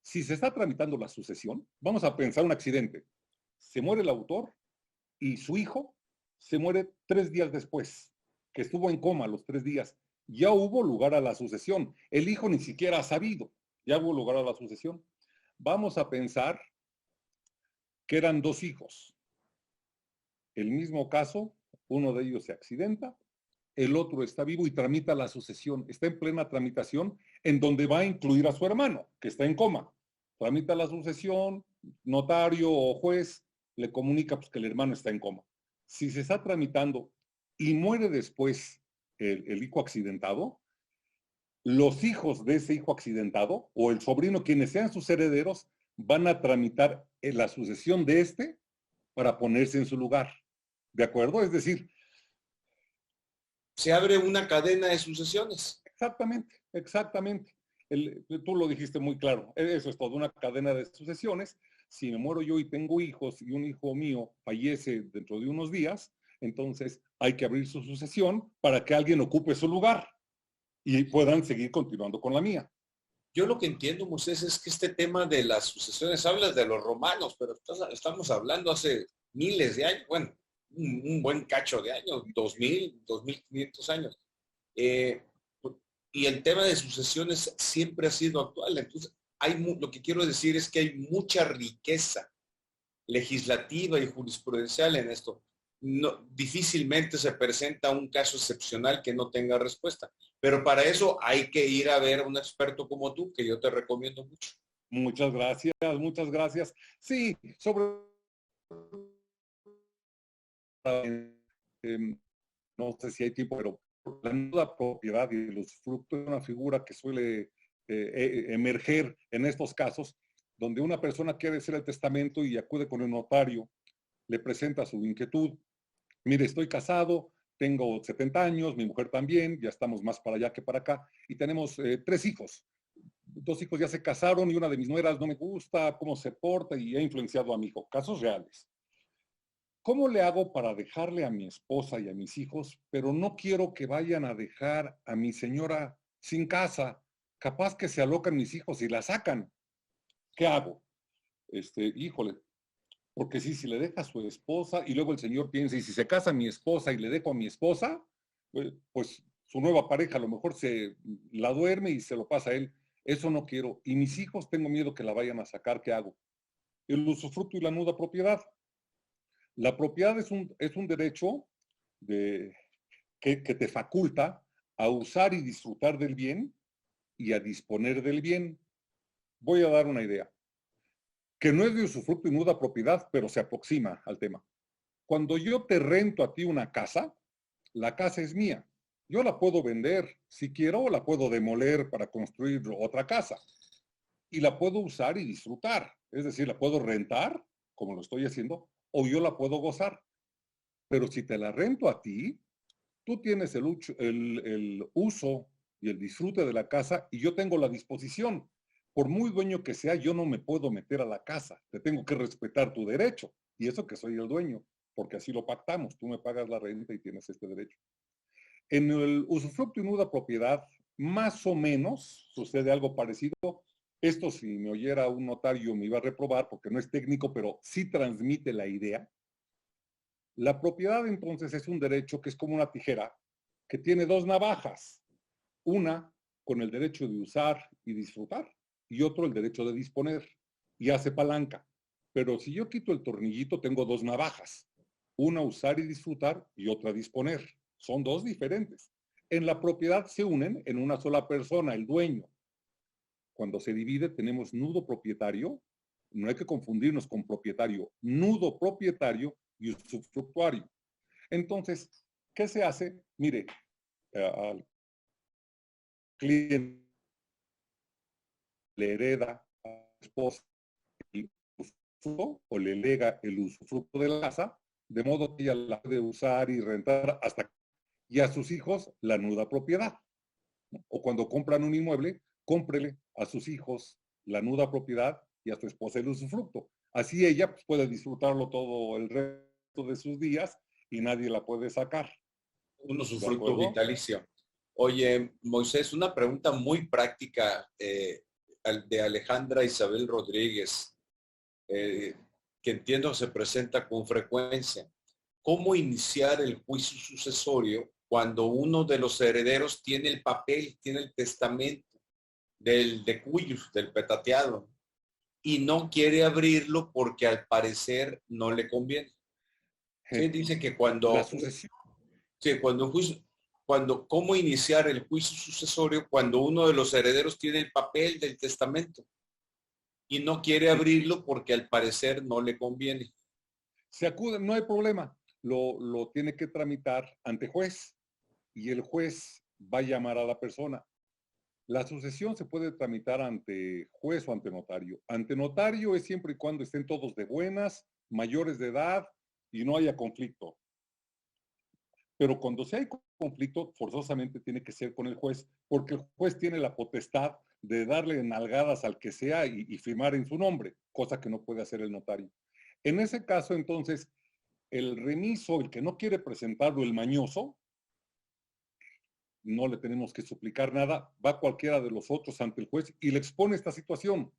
Si se está tramitando la sucesión, vamos a pensar un accidente. Se muere el autor y su hijo se muere 3 días después, que estuvo en coma los 3 días. Ya hubo lugar a la sucesión. El hijo ni siquiera ha sabido. Ya hubo lugar a la sucesión. Vamos a pensar que eran 2 hijos. El mismo caso, uno de ellos se accidenta, el otro está vivo y tramita la sucesión. Está en plena tramitación en donde va a incluir a su hermano, que está en coma. Tramita la sucesión, notario o juez le comunica pues, que el hermano está en coma. Si se está tramitando y muere después el hijo accidentado, los hijos de ese hijo accidentado o el sobrino, quienes sean sus herederos, van a tramitar la sucesión de este para ponerse en su lugar. ¿De acuerdo? Es decir, Se abre una cadena de sucesiones. exactamente. Tú lo dijiste muy claro. Eso es todo, una cadena de sucesiones. Si me muero yo y tengo hijos y un hijo mío fallece dentro de unos días, entonces hay que abrir su sucesión para que alguien ocupe su lugar y puedan seguir continuando con la mía. Yo lo que entiendo, Moisés, es que este tema de las sucesiones, hablas de los romanos, pero estamos hablando hace miles de años, bueno, un buen cacho de años, 2000, 2500 años. Y el tema de sucesiones siempre ha sido actual. Entonces, lo que quiero decir es que hay mucha riqueza legislativa y jurisprudencial en esto. No, difícilmente se presenta un caso excepcional que no tenga respuesta. Pero para eso hay que ir a ver a un experto como tú, que yo te recomiendo mucho. Muchas gracias, muchas gracias. Sí, no sé si hay tiempo, pero la nuda propiedad y el usufructo es una figura que suele emerger en estos casos, donde una persona quiere hacer el testamento y acude con el notario, le presenta su inquietud. Mire, estoy casado, tengo 70 años, mi mujer también, ya estamos más para allá que para acá, y tenemos 3 hijos. 2 hijos ya se casaron y una de mis nueras no me gusta cómo se porta y ha influenciado a mi hijo. Casos reales. ¿Cómo le hago para dejarle a mi esposa y a mis hijos, pero no quiero que vayan a dejar a mi señora sin casa? Capaz que se alocan mis hijos y la sacan. ¿Qué hago? Híjole, porque si le deja a su esposa y luego el señor piensa, y si se casa mi esposa y le dejo a mi esposa, pues su nueva pareja a lo mejor se la duerme y se lo pasa a él. Eso no quiero. Y mis hijos tengo miedo que la vayan a sacar. ¿Qué hago? El usufructo y la nuda propiedad. La propiedad es un derecho que te faculta a usar y disfrutar del bien y a disponer del bien. Voy a dar una idea, que no es de usufructo y nuda propiedad, pero se aproxima al tema. Cuando yo te rento a ti una casa, la casa es mía. Yo la puedo vender si quiero o la puedo demoler para construir otra casa. Y la puedo usar y disfrutar. Es decir, la puedo rentar, como lo estoy haciendo, o yo la puedo gozar. Pero si te la rento a ti, tú tienes el uso y el disfrute de la casa y yo tengo la disposición. Por muy dueño que sea, yo no me puedo meter a la casa. Te tengo que respetar tu derecho. Y eso que soy el dueño, porque así lo pactamos. Tú me pagas la renta y tienes este derecho. En el usufructo y nuda propiedad, más o menos sucede algo parecido. Esto, si me oyera un notario, me iba a reprobar porque no es técnico, pero sí transmite la idea. La propiedad, entonces, es un derecho que es como una tijera que tiene 2 navajas. Una con el derecho de usar y disfrutar y otro el derecho de disponer y hace palanca. Pero si yo quito el tornillito, tengo 2 navajas. Una usar y disfrutar y otra disponer. Son 2 diferentes. En la propiedad se unen en una sola persona, el dueño. Cuando se divide tenemos nudo propietario, no hay que confundirnos con propietario, nudo propietario y usufructuario. Entonces, ¿qué se hace? Mire, al cliente le hereda a su esposa el usufructo o le lega el usufructo de la casa, de modo que ella la puede usar y rentar hasta y a sus hijos la nuda propiedad. O cuando compran un inmueble, cómprele a sus hijos la nuda propiedad y a su esposa el usufructo. Así ella pues, puede disfrutarlo todo el resto de sus días y nadie la puede sacar. Un usufructo vitalicio. Oye, Moisés, una pregunta muy práctica de Alejandra Isabel Rodríguez, que entiendo se presenta con frecuencia. ¿Cómo iniciar el juicio sucesorio cuando uno de los herederos tiene el papel, tiene el testamento del decuyus, del petateado, y no quiere abrirlo porque al parecer no le conviene? Sí, dice que la sucesión. Sí, ¿cómo iniciar el juicio sucesorio cuando uno de los herederos tiene el papel del testamento y no quiere abrirlo porque al parecer no le conviene? Se acude, no hay problema, lo tiene que tramitar ante juez y el juez va a llamar a la persona. La sucesión se puede tramitar ante juez o ante notario. Ante notario es siempre y cuando estén todos de buenas, mayores de edad y no haya conflicto. Pero cuando sí hay conflicto, forzosamente tiene que ser con el juez, porque el juez tiene la potestad de darle nalgadas al que sea y firmar en su nombre, cosa que no puede hacer el notario. En ese caso, entonces, el remiso, el que no quiere presentarlo, el mañoso, no le tenemos que suplicar nada, va cualquiera de los otros ante el juez y le expone esta situación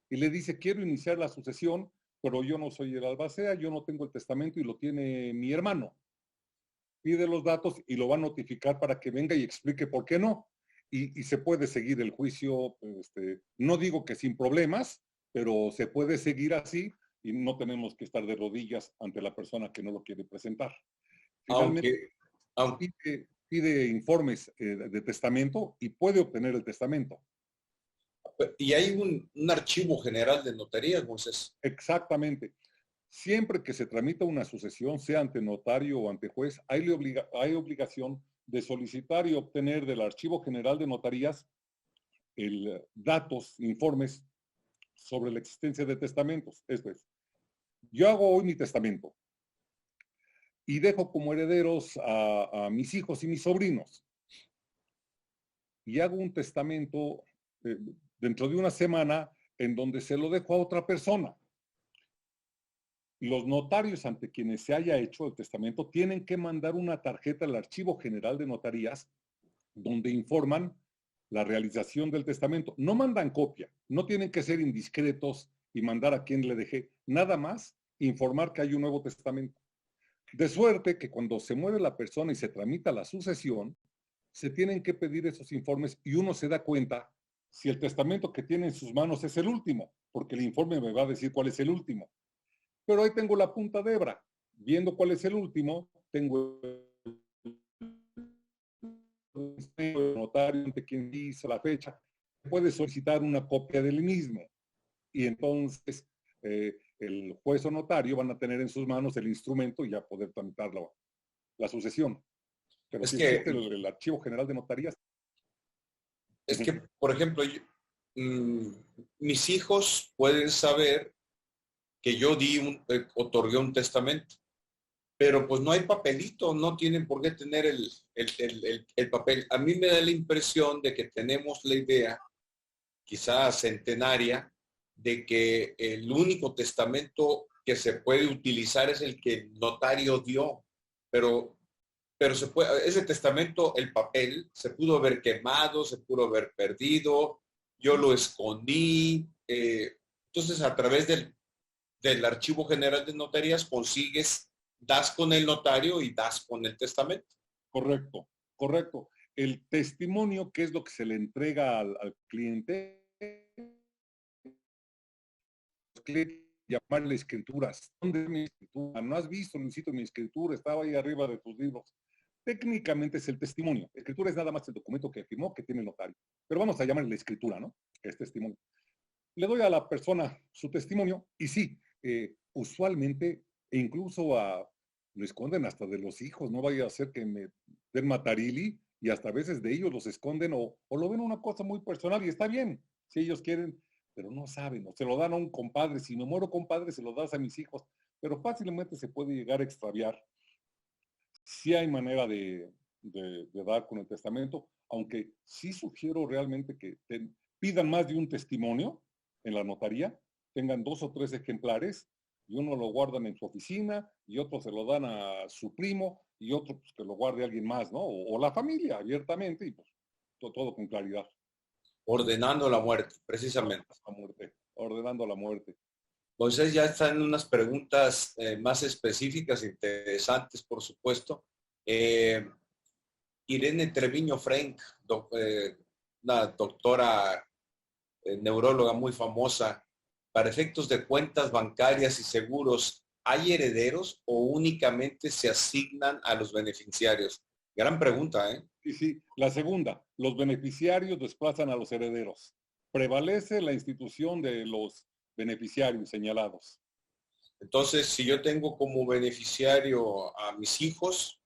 y le dice, quiero iniciar la sucesión, pero yo no soy el albacea, yo no tengo el testamento y lo tiene mi hermano. Pide los datos y lo va a notificar para que venga y explique por qué no. Y se puede seguir el juicio, no digo que sin problemas, pero se puede seguir así y no tenemos que estar de rodillas ante la persona que no lo quiere presentar. Finalmente, pide informes de testamento y puede obtener el testamento. Y hay un archivo general de notarías, Moisés. Exactamente. Siempre que se tramita una sucesión, sea ante notario o ante juez, hay obligación de solicitar y obtener del Archivo General de Notarías datos, informes sobre la existencia de testamentos. Esto es, yo hago hoy mi testamento y dejo como herederos a mis hijos y mis sobrinos. Y hago un testamento dentro de una semana en donde se lo dejo a otra persona. Los notarios ante quienes se haya hecho el testamento tienen que mandar una tarjeta al Archivo General de Notarías donde informan la realización del testamento. No mandan copia, no tienen que ser indiscretos y mandar a quien le dejé, nada más informar que hay un nuevo testamento. De suerte que cuando se muere la persona y se tramita la sucesión, se tienen que pedir esos informes y uno se da cuenta si el testamento que tiene en sus manos es el último, porque el informe me va a decir cuál es el último. Pero ahí tengo la punta de hebra. Viendo cuál es el último, tengo el notario ante quien dice la fecha, puede solicitar una copia del mismo. Y entonces el juez o notario van a tener en sus manos el instrumento y ya poder tramitar la sucesión. Pero si existe el Archivo General de Notarías. Es que, por ejemplo, mis hijos pueden saber que yo otorgué un testamento, pero pues no hay papelito, no tienen por qué tener el papel. A mí me da la impresión de que tenemos la idea, quizás centenaria, de que el único testamento que se puede utilizar es el que el notario dio, pero ese testamento, el papel, se pudo haber quemado, se pudo haber perdido, yo lo escondí. Entonces, a través del Archivo General de Notarías das con el notario y das con el testamento. Correcto, correcto. El testimonio, que es lo que se le entrega al cliente, llamarle escrituras. ¿Dónde es mi escritura? ¿No has visto, Luisito, mi escritura? Estaba ahí arriba de tus libros. Técnicamente es el testimonio. Escritura es nada más el documento que firmó, que tiene el notario. Pero vamos a llamarle escritura, ¿no? Es testimonio. Le doy a la persona su testimonio y sí, usualmente, e incluso lo esconden hasta de los hijos. No vaya a ser que me den matarili y hasta a veces de ellos los esconden o lo ven una cosa muy personal y está bien, si ellos quieren, pero no saben, o se lo dan a un compadre. Si me muero, compadre, se lo das a mis hijos, pero fácilmente se puede llegar a extraviar. Sí hay manera de dar con el testamento, aunque sí sugiero realmente que pidan más de un testimonio en la notaría, tengan 2 o 3 ejemplares y uno lo guardan en su oficina y otro se lo dan a su primo y otro pues, que lo guarde alguien más, ¿no? O la familia abiertamente y pues todo con claridad. Ordenando la muerte, precisamente. Ordenando la muerte. Entonces ya están unas preguntas más específicas, interesantes, por supuesto. Irene Treviño Frank, una doctora neuróloga muy famosa, para efectos de cuentas bancarias y seguros, ¿hay herederos o únicamente se asignan a los beneficiarios? Gran pregunta, ¿eh? Sí, la segunda, los beneficiarios desplazan a los herederos. Prevalece la institución de los beneficiarios señalados. Entonces, si yo tengo como beneficiario a mis hijos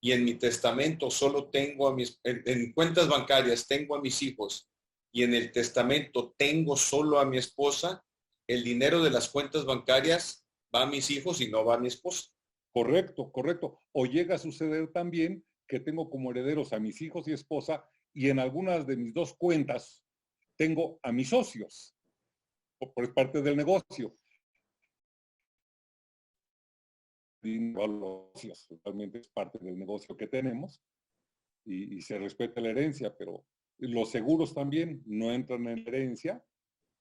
y en mi testamento solo tengo en cuentas bancarias tengo a mis hijos y en el testamento tengo solo a mi esposa, el dinero de las cuentas bancarias va a mis hijos y no va a mi esposa. Correcto, correcto. O llega a suceder también que tengo como herederos a mis hijos y esposa y en algunas de mis 2 cuentas tengo a mis socios, por parte del negocio. Realmente es parte del negocio que tenemos y se respeta la herencia, pero los seguros también no entran en la herencia,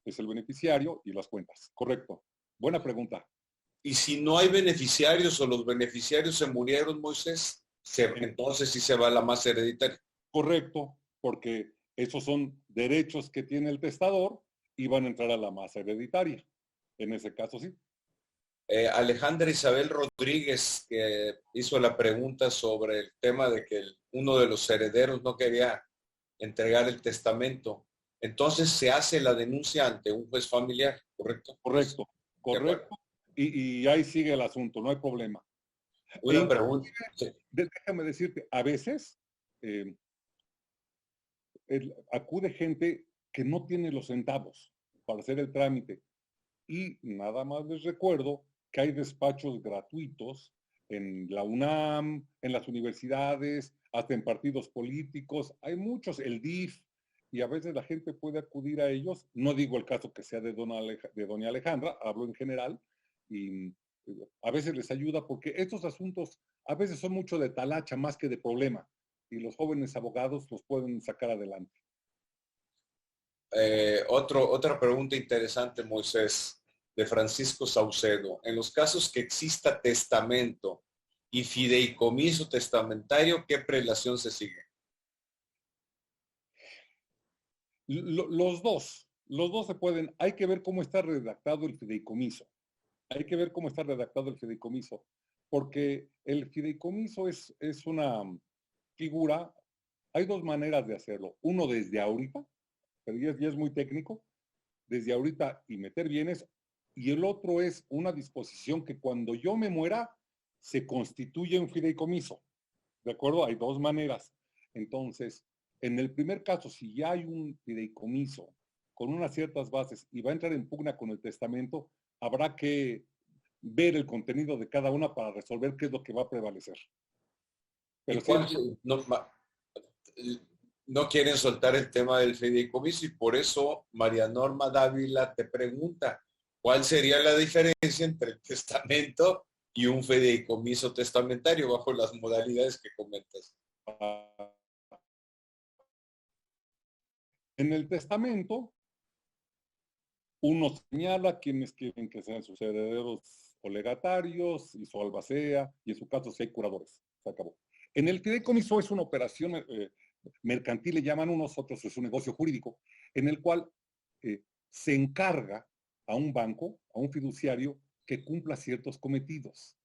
es el beneficiario y las cuentas. Correcto. Buena pregunta. Y si no hay beneficiarios o los beneficiarios se murieron, Moisés, entonces sí se va a la masa hereditaria. Correcto, porque esos son derechos que tiene el testador y van a entrar a la masa hereditaria. En ese caso sí. Alejandra Isabel Rodríguez, que hizo la pregunta sobre el tema de que uno de los herederos no quería entregar el testamento. Entonces se hace la denuncia ante un juez familiar, ¿correcto? Correcto, correcto. Y ahí sigue el asunto, no hay problema. Una pregunta. Déjame decirte, a veces eh, acude gente que no tiene los centavos para hacer el trámite. Y nada más les recuerdo que hay despachos gratuitos en la UNAM, en las universidades, hasta en partidos políticos. Hay muchos, el DIF, y a veces la gente puede acudir a ellos. No digo el caso que sea de doña Alejandra, hablo en general, y a veces les ayuda porque estos asuntos a veces son mucho de talacha más que de problema, y los jóvenes abogados los pueden sacar adelante. Otra pregunta interesante, Moisés, de Francisco Saucedo. En los casos que exista testamento y fideicomiso testamentario, ¿qué prelación se sigue? Los dos se pueden, hay que ver cómo está redactado el fideicomiso. Hay que ver cómo está redactado el fideicomiso, porque el fideicomiso es una figura, hay dos maneras de hacerlo. Uno desde ahorita, pero ya es muy técnico, desde ahorita y meter bienes, y el otro es una disposición que cuando yo me muera se constituye un fideicomiso. ¿De acuerdo? Hay dos maneras. Entonces, en el primer caso, si ya hay un fideicomiso con unas ciertas bases y va a entrar en pugna con el testamento, habrá que ver el contenido de cada una para resolver qué es lo que va a prevalecer. ¿Y Pero sí, cuánto no quieren soltar el tema del fideicomiso? Y por eso María Norma Dávila te pregunta, ¿cuál sería la diferencia entre el testamento y un fideicomiso testamentario bajo las modalidades que comentas? en el testamento, uno señala quienes quieren que sean sus herederos o legatarios y su albacea, y en su caso si hay curadores. Se acabó. En el fideicomiso es una operación mercantil, le llaman unos, otros es un negocio jurídico, en el cual se encarga a un banco, a un fiduciario, que cumpla ciertos cometidos.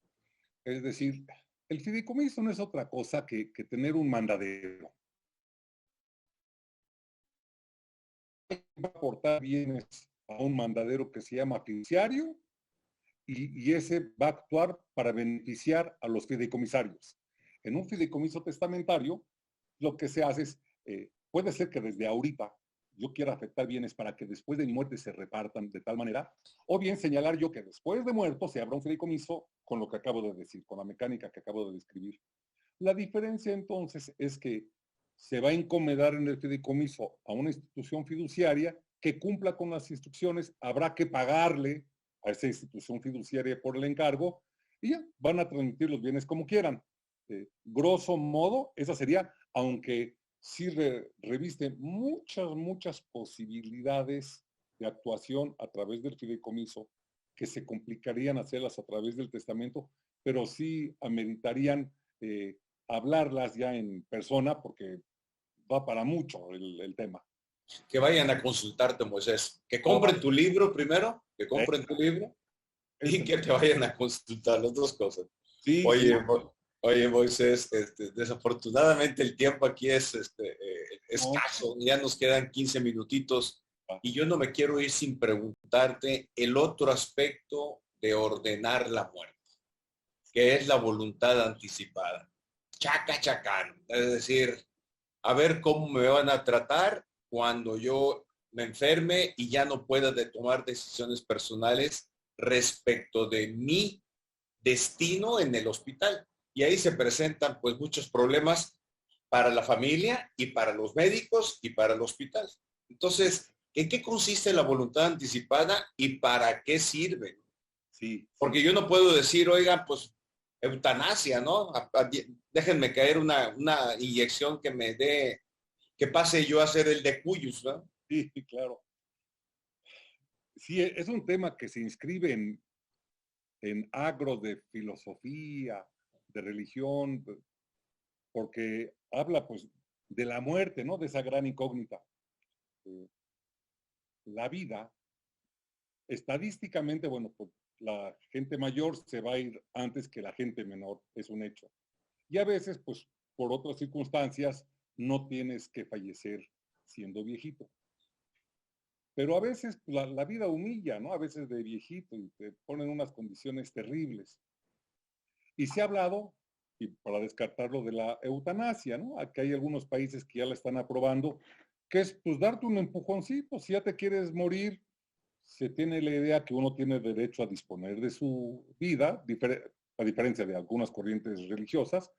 Es decir, el fideicomiso no es otra cosa que tener un mandadero. Va a aportar bienes a un mandadero que se llama fiduciario y ese va a actuar para beneficiar a los fideicomisarios. En un fideicomiso testamentario, lo que se hace es, puede ser que desde ahorita yo quiera afectar bienes para que después de mi muerte se repartan de tal manera, o bien señalar yo que después de muerto se abra un fideicomiso con lo que acabo de decir, con la mecánica que acabo de describir. La diferencia entonces es que se va a encomendar en el fideicomiso a una institución fiduciaria que cumpla con las instrucciones, habrá que pagarle a esa institución fiduciaria por el encargo y ya van a transmitir los bienes como quieran. Grosso modo, esa sería, aunque sí reviste muchas posibilidades de actuación a través del fideicomiso que se complicarían hacerlas a través del testamento, pero sí ameritarían hablarlas ya en persona porque va para mucho el tema. Que vayan a consultarte, Moisés. Que Oh, compren tu libro primero, que compren tu libro y que te vayan a consultar, las dos cosas. sí, sí. Oye, oye Moisés, desafortunadamente el tiempo aquí es No, escaso, ya nos quedan 15 minutitos y yo no me quiero ir sin preguntarte el otro aspecto de ordenar la muerte, que es la voluntad anticipada. Chaca chacán, es decir, a ver cómo me van a tratar cuando yo me enferme y ya no pueda de tomar decisiones personales respecto de mi destino en el hospital. Y ahí se presentan pues muchos problemas para la familia y para los médicos y para el hospital. Entonces, ¿en qué consiste la voluntad anticipada y para qué sirve? sí, Porque sí. yo no puedo decir, oigan, pues eutanasia, ¿no? Déjenme caer una inyección que me dé, que pase yo a ser el de Cuyus, ¿no? Sí, claro. Sí, es un tema que se inscribe en agro de filosofía, de religión, porque habla pues de la muerte, ¿no? De esa gran incógnita. Eh, la vida, estadísticamente, bueno, pues la gente mayor se va a ir antes que la gente menor, es un hecho. Y a veces, pues, por otras circunstancias, no tienes que fallecer siendo viejito. Pero a veces la vida humilla, ¿no? A veces de viejito y te ponen unas condiciones terribles. Y se ha hablado y para descartarlo de la eutanasia, ¿no? Aquí hay algunos países que ya la están aprobando, que es pues darte un empujoncito, si ya te quieres morir, se tiene la idea que uno tiene derecho a disponer de su vida, a diferencia de algunas corrientes religiosas,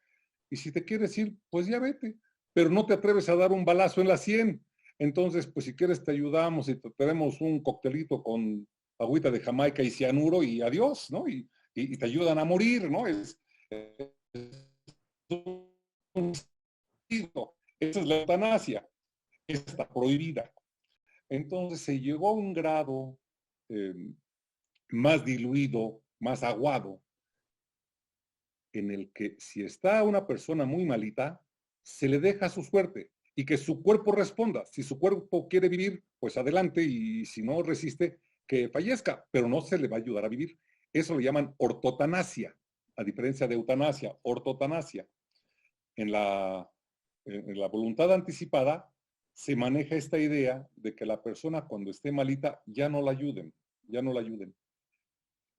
y si te quieres ir, pues ya vete, pero no te atreves a dar un balazo en la sien. Entonces, pues si quieres te ayudamos y te tenemos un coctelito con agüita de Jamaica y cianuro y adiós, ¿no? Y te ayudan a morir, ¿no? Un sentido. Esa es la eutanasia, esta está prohibida. Entonces se llegó a un grado eh, más diluido, más aguado, en el que si está una persona muy malita, se le deja su suerte y que su cuerpo responda. Si su cuerpo quiere vivir, pues adelante, y si no resiste, que fallezca, pero no se le va a ayudar a vivir. Eso lo llaman ortotanasia, a diferencia de eutanasia, ortotanasia. En la voluntad anticipada se maneja esta idea de que la persona cuando esté malita ya no la ayuden, ya no la ayuden.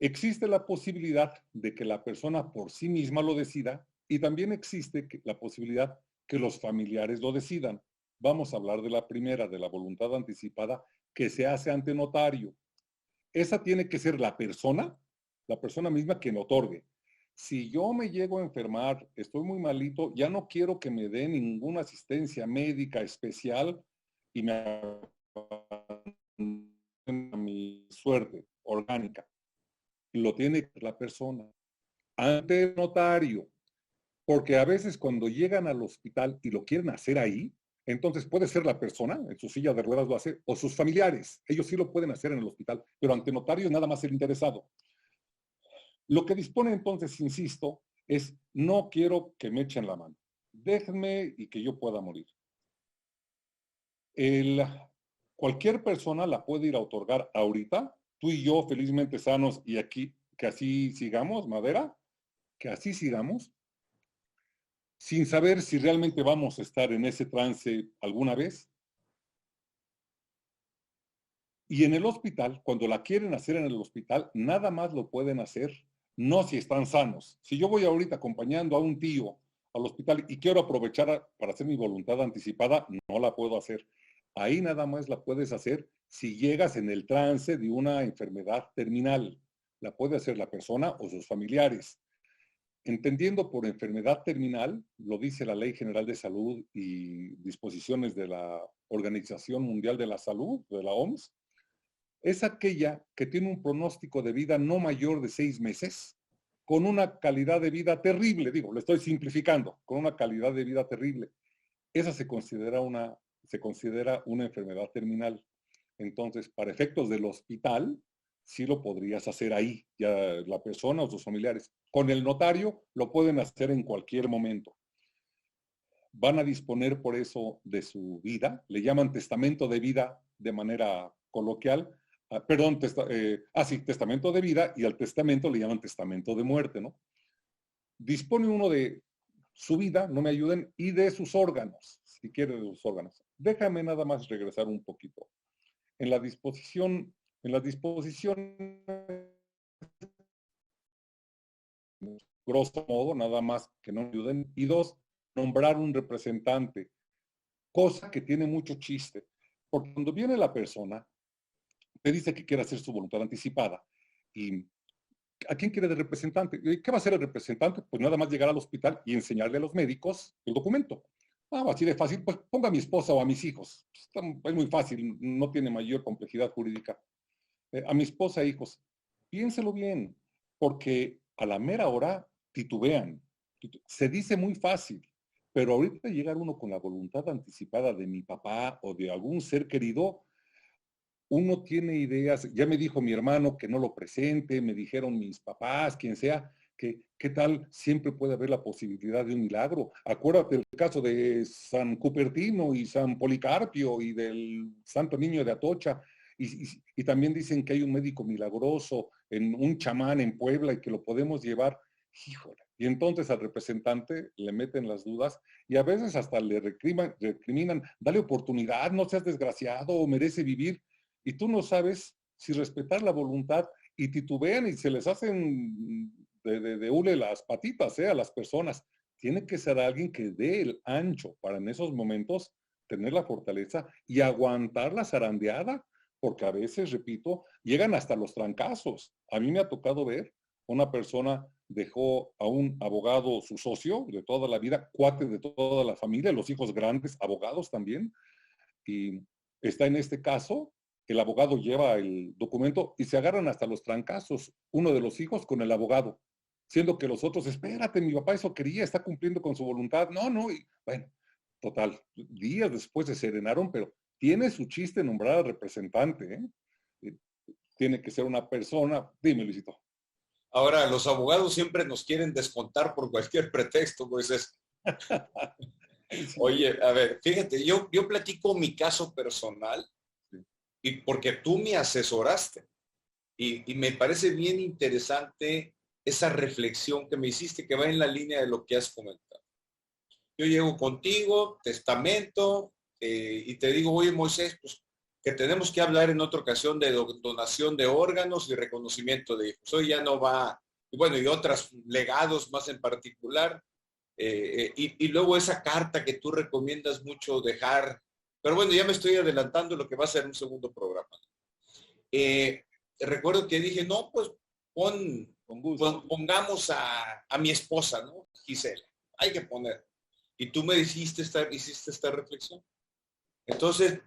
Existe la posibilidad de que la persona por sí misma lo decida y también existe la posibilidad que los familiares lo decidan. Vamos a hablar de la primera, de la voluntad anticipada, que se hace ante notario. Esa tiene que ser la persona misma quien otorgue. Si yo me llego a enfermar, estoy muy malito, ya no quiero que me den ninguna asistencia médica especial y me a mi suerte orgánica. Lo tiene la persona ante el notario, porque a veces cuando llegan al hospital y lo quieren hacer ahí, entonces puede ser la persona, en su silla de ruedas lo hace, o sus familiares, ellos sí lo pueden hacer en el hospital, pero ante notario nada más el interesado. Lo que dispone entonces, insisto, es no quiero que me echen la mano, déjenme y que yo pueda morir. Cualquier persona la puede ir a otorgar ahorita, tú y yo felizmente sanos y aquí, que así sigamos, madera, que así sigamos, sin saber si realmente vamos a estar en ese trance alguna vez. Y en el hospital, cuando la quieren hacer en el hospital, nada más lo pueden hacer, no si están sanos. Si yo voy ahorita acompañando a un tío al hospital y quiero aprovechar para hacer mi voluntad anticipada, no la puedo hacer. Ahí nada más la puedes hacer si llegas en el trance de una enfermedad terminal. La puede hacer la persona o sus familiares. Entendiendo por enfermedad terminal, lo dice la Ley General de Salud y disposiciones de la Organización Mundial de la Salud, de la OMS, es aquella que tiene un pronóstico de vida no mayor de 6 meses, con una calidad de vida terrible, digo, lo estoy simplificando, con una calidad de vida terrible. Esa se considera una enfermedad terminal. Entonces, para efectos del hospital, sí lo podrías hacer ahí, ya la persona o sus familiares. Con el notario lo pueden hacer en cualquier momento. Van a disponer por eso de su vida, le llaman testamento de vida de manera coloquial, sí, testamento de vida, y al testamento le llaman testamento de muerte, ¿no? Dispone uno de su vida, no me ayuden, y de sus órganos, si quiere de sus órganos. Déjame nada más regresar un poquito. En la disposición, grosso modo, nada más que no ayuden, y 2, nombrar un representante, cosa que tiene mucho chiste, porque cuando viene la persona, te dice que quiere hacer su voluntad anticipada, y ¿a quién quiere de representante? ¿Qué va a hacer el representante? Pues nada más llegar al hospital y enseñarle a los médicos el documento. Así de fácil, pues ponga a mi esposa o a mis hijos. Es muy fácil, no tiene mayor complejidad jurídica. A mi esposa e hijos, piénselo bien, porque a la mera hora titubean. Se dice muy fácil, pero ahorita llegar uno con la voluntad anticipada de mi papá o de algún ser querido, uno tiene ideas, ya me dijo mi hermano que no lo presente, me dijeron mis papás, quien sea, que qué tal siempre puede haber la posibilidad de un milagro. Acuérdate del caso de San Cupertino y San Policarpio y del Santo Niño de Atocha, y también dicen que hay un médico milagroso, en un chamán en Puebla y que lo podemos llevar. Híjole. Y entonces al representante le meten las dudas y a veces hasta le recriminan, dale oportunidad, no seas desgraciado o merece vivir. Y tú no sabes si respetar la voluntad y titubean y se les hacen de hule las patitas a las personas. Tiene que ser alguien que dé el ancho para en esos momentos tener la fortaleza y aguantar la zarandeada, porque a veces, repito, llegan hasta los trancazos. A mí me ha tocado ver una persona dejó a un abogado, su socio de toda la vida, cuate de toda la familia, los hijos grandes, abogados también, y está en este caso, el abogado lleva el documento y se agarran hasta los trancazos, uno de los hijos con el abogado, siendo que los otros, espérate, mi papá eso quería, está cumpliendo con su voluntad. No, no, y bueno, total, días después se serenaron, pero tiene su chiste nombrar al representante, ¿eh? Tiene que ser una persona, dime, Luisito. Ahora, los abogados siempre nos quieren descontar por cualquier pretexto, pues es. Oye, a ver, fíjate, yo platico mi caso personal y porque tú me asesoraste y me parece bien interesante esa reflexión que me hiciste que va en la línea de lo que has comentado. Yo llego contigo, testamento, y te digo, oye Moisés, pues que tenemos que hablar en otra ocasión de donación de órganos y reconocimiento de hijos. Hoy ya no va, y bueno, y otros legados más en particular. Y luego esa carta que tú recomiendas mucho dejar, pero bueno, ya me estoy adelantando lo que va a ser un segundo programa. Recuerdo que dije, no, pues pongamos a mi esposa, ¿no? Gisela, hay que poner. Y tú me hiciste esta reflexión. Entonces,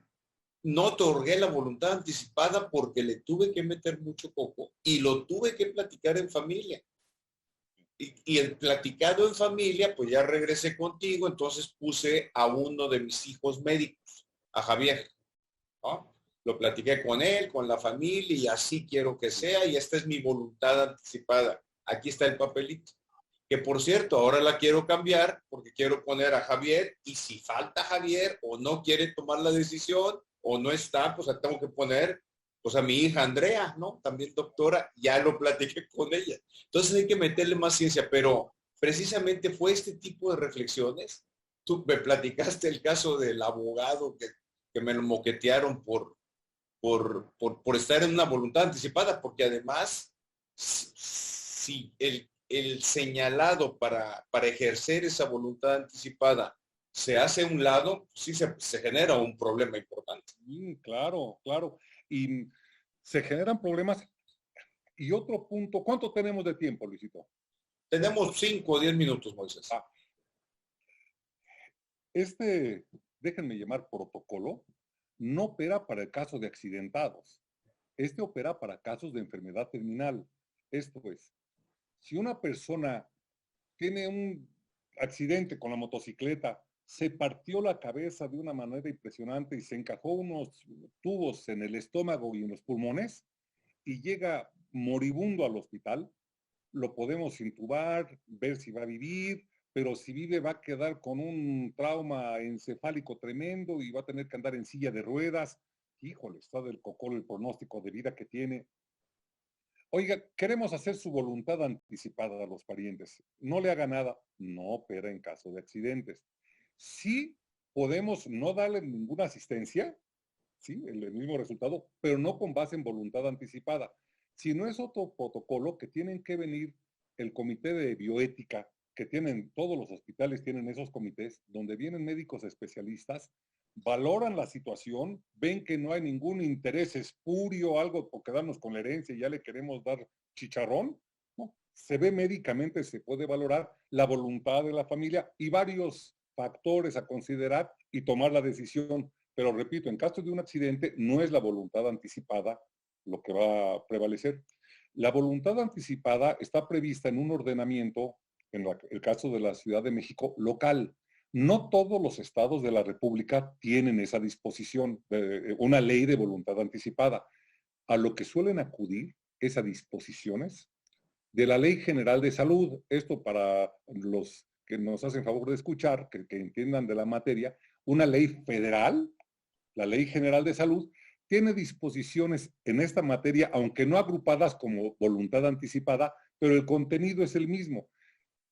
no otorgué la voluntad anticipada porque le tuve que meter mucho coco y lo tuve que platicar en familia. Y el platicado en familia, pues ya regresé contigo, entonces puse a uno de mis hijos médicos, a Javier, ¿no? Lo platiqué con él, con la familia, y así quiero que sea, y esta es mi voluntad anticipada. Aquí está el papelito. Que por cierto, ahora la quiero cambiar porque quiero poner a Javier, y si falta Javier o no quiere tomar la decisión o no está, pues tengo que poner pues a mi hija Andrea, ¿no? También doctora, ya lo platiqué con ella. Entonces hay que meterle más ciencia, pero precisamente fue este tipo de reflexiones. Tú me platicaste el caso del abogado que me lo moquetearon por estar en una voluntad anticipada, porque además, si el señalado para ejercer esa voluntad anticipada se hace a un lado, sí se genera un problema importante. Claro, claro. Y se generan problemas. Y otro punto, ¿cuánto tenemos de tiempo, Luisito? Tenemos 5 o 10 minutos, Moisés. Déjenme llamar protocolo, no opera para el caso de accidentados. Este opera para casos de enfermedad terminal. Esto es, si una persona tiene un accidente con la motocicleta, se partió la cabeza de una manera impresionante y se encajó unos tubos en el estómago y en los pulmones y llega moribundo al hospital, lo podemos intubar, ver si va a vivir, pero si vive va a quedar con un trauma encefálico tremendo y va a tener que andar en silla de ruedas. Híjole, está del cocol el pronóstico de vida que tiene. Oiga, queremos hacer su voluntad anticipada a los parientes. No le haga nada, no opera en caso de accidentes. Sí podemos no darle ninguna asistencia, sí, el mismo resultado, pero no con base en voluntad anticipada. Si no es otro protocolo que tienen que venir el comité de bioética, que tienen, todos los hospitales tienen esos comités, donde vienen médicos especialistas, valoran la situación, ven que no hay ningún interés espurio, algo por quedarnos con la herencia y ya le queremos dar chicharrón, ¿no? Se ve médicamente, se puede valorar la voluntad de la familia y varios factores a considerar y tomar la decisión. Pero repito, en caso de un accidente, no es la voluntad anticipada lo que va a prevalecer. La voluntad anticipada está prevista en un ordenamiento, en el caso de la Ciudad de México, local. No todos los estados de la República tienen esa disposición, una ley de voluntad anticipada. A lo que suelen acudir es a disposiciones de la Ley General de Salud. Esto para los que nos hacen favor de escuchar, que entiendan de la materia, una ley federal, la Ley General de Salud, tiene disposiciones en esta materia, aunque no agrupadas como voluntad anticipada, pero el contenido es el mismo.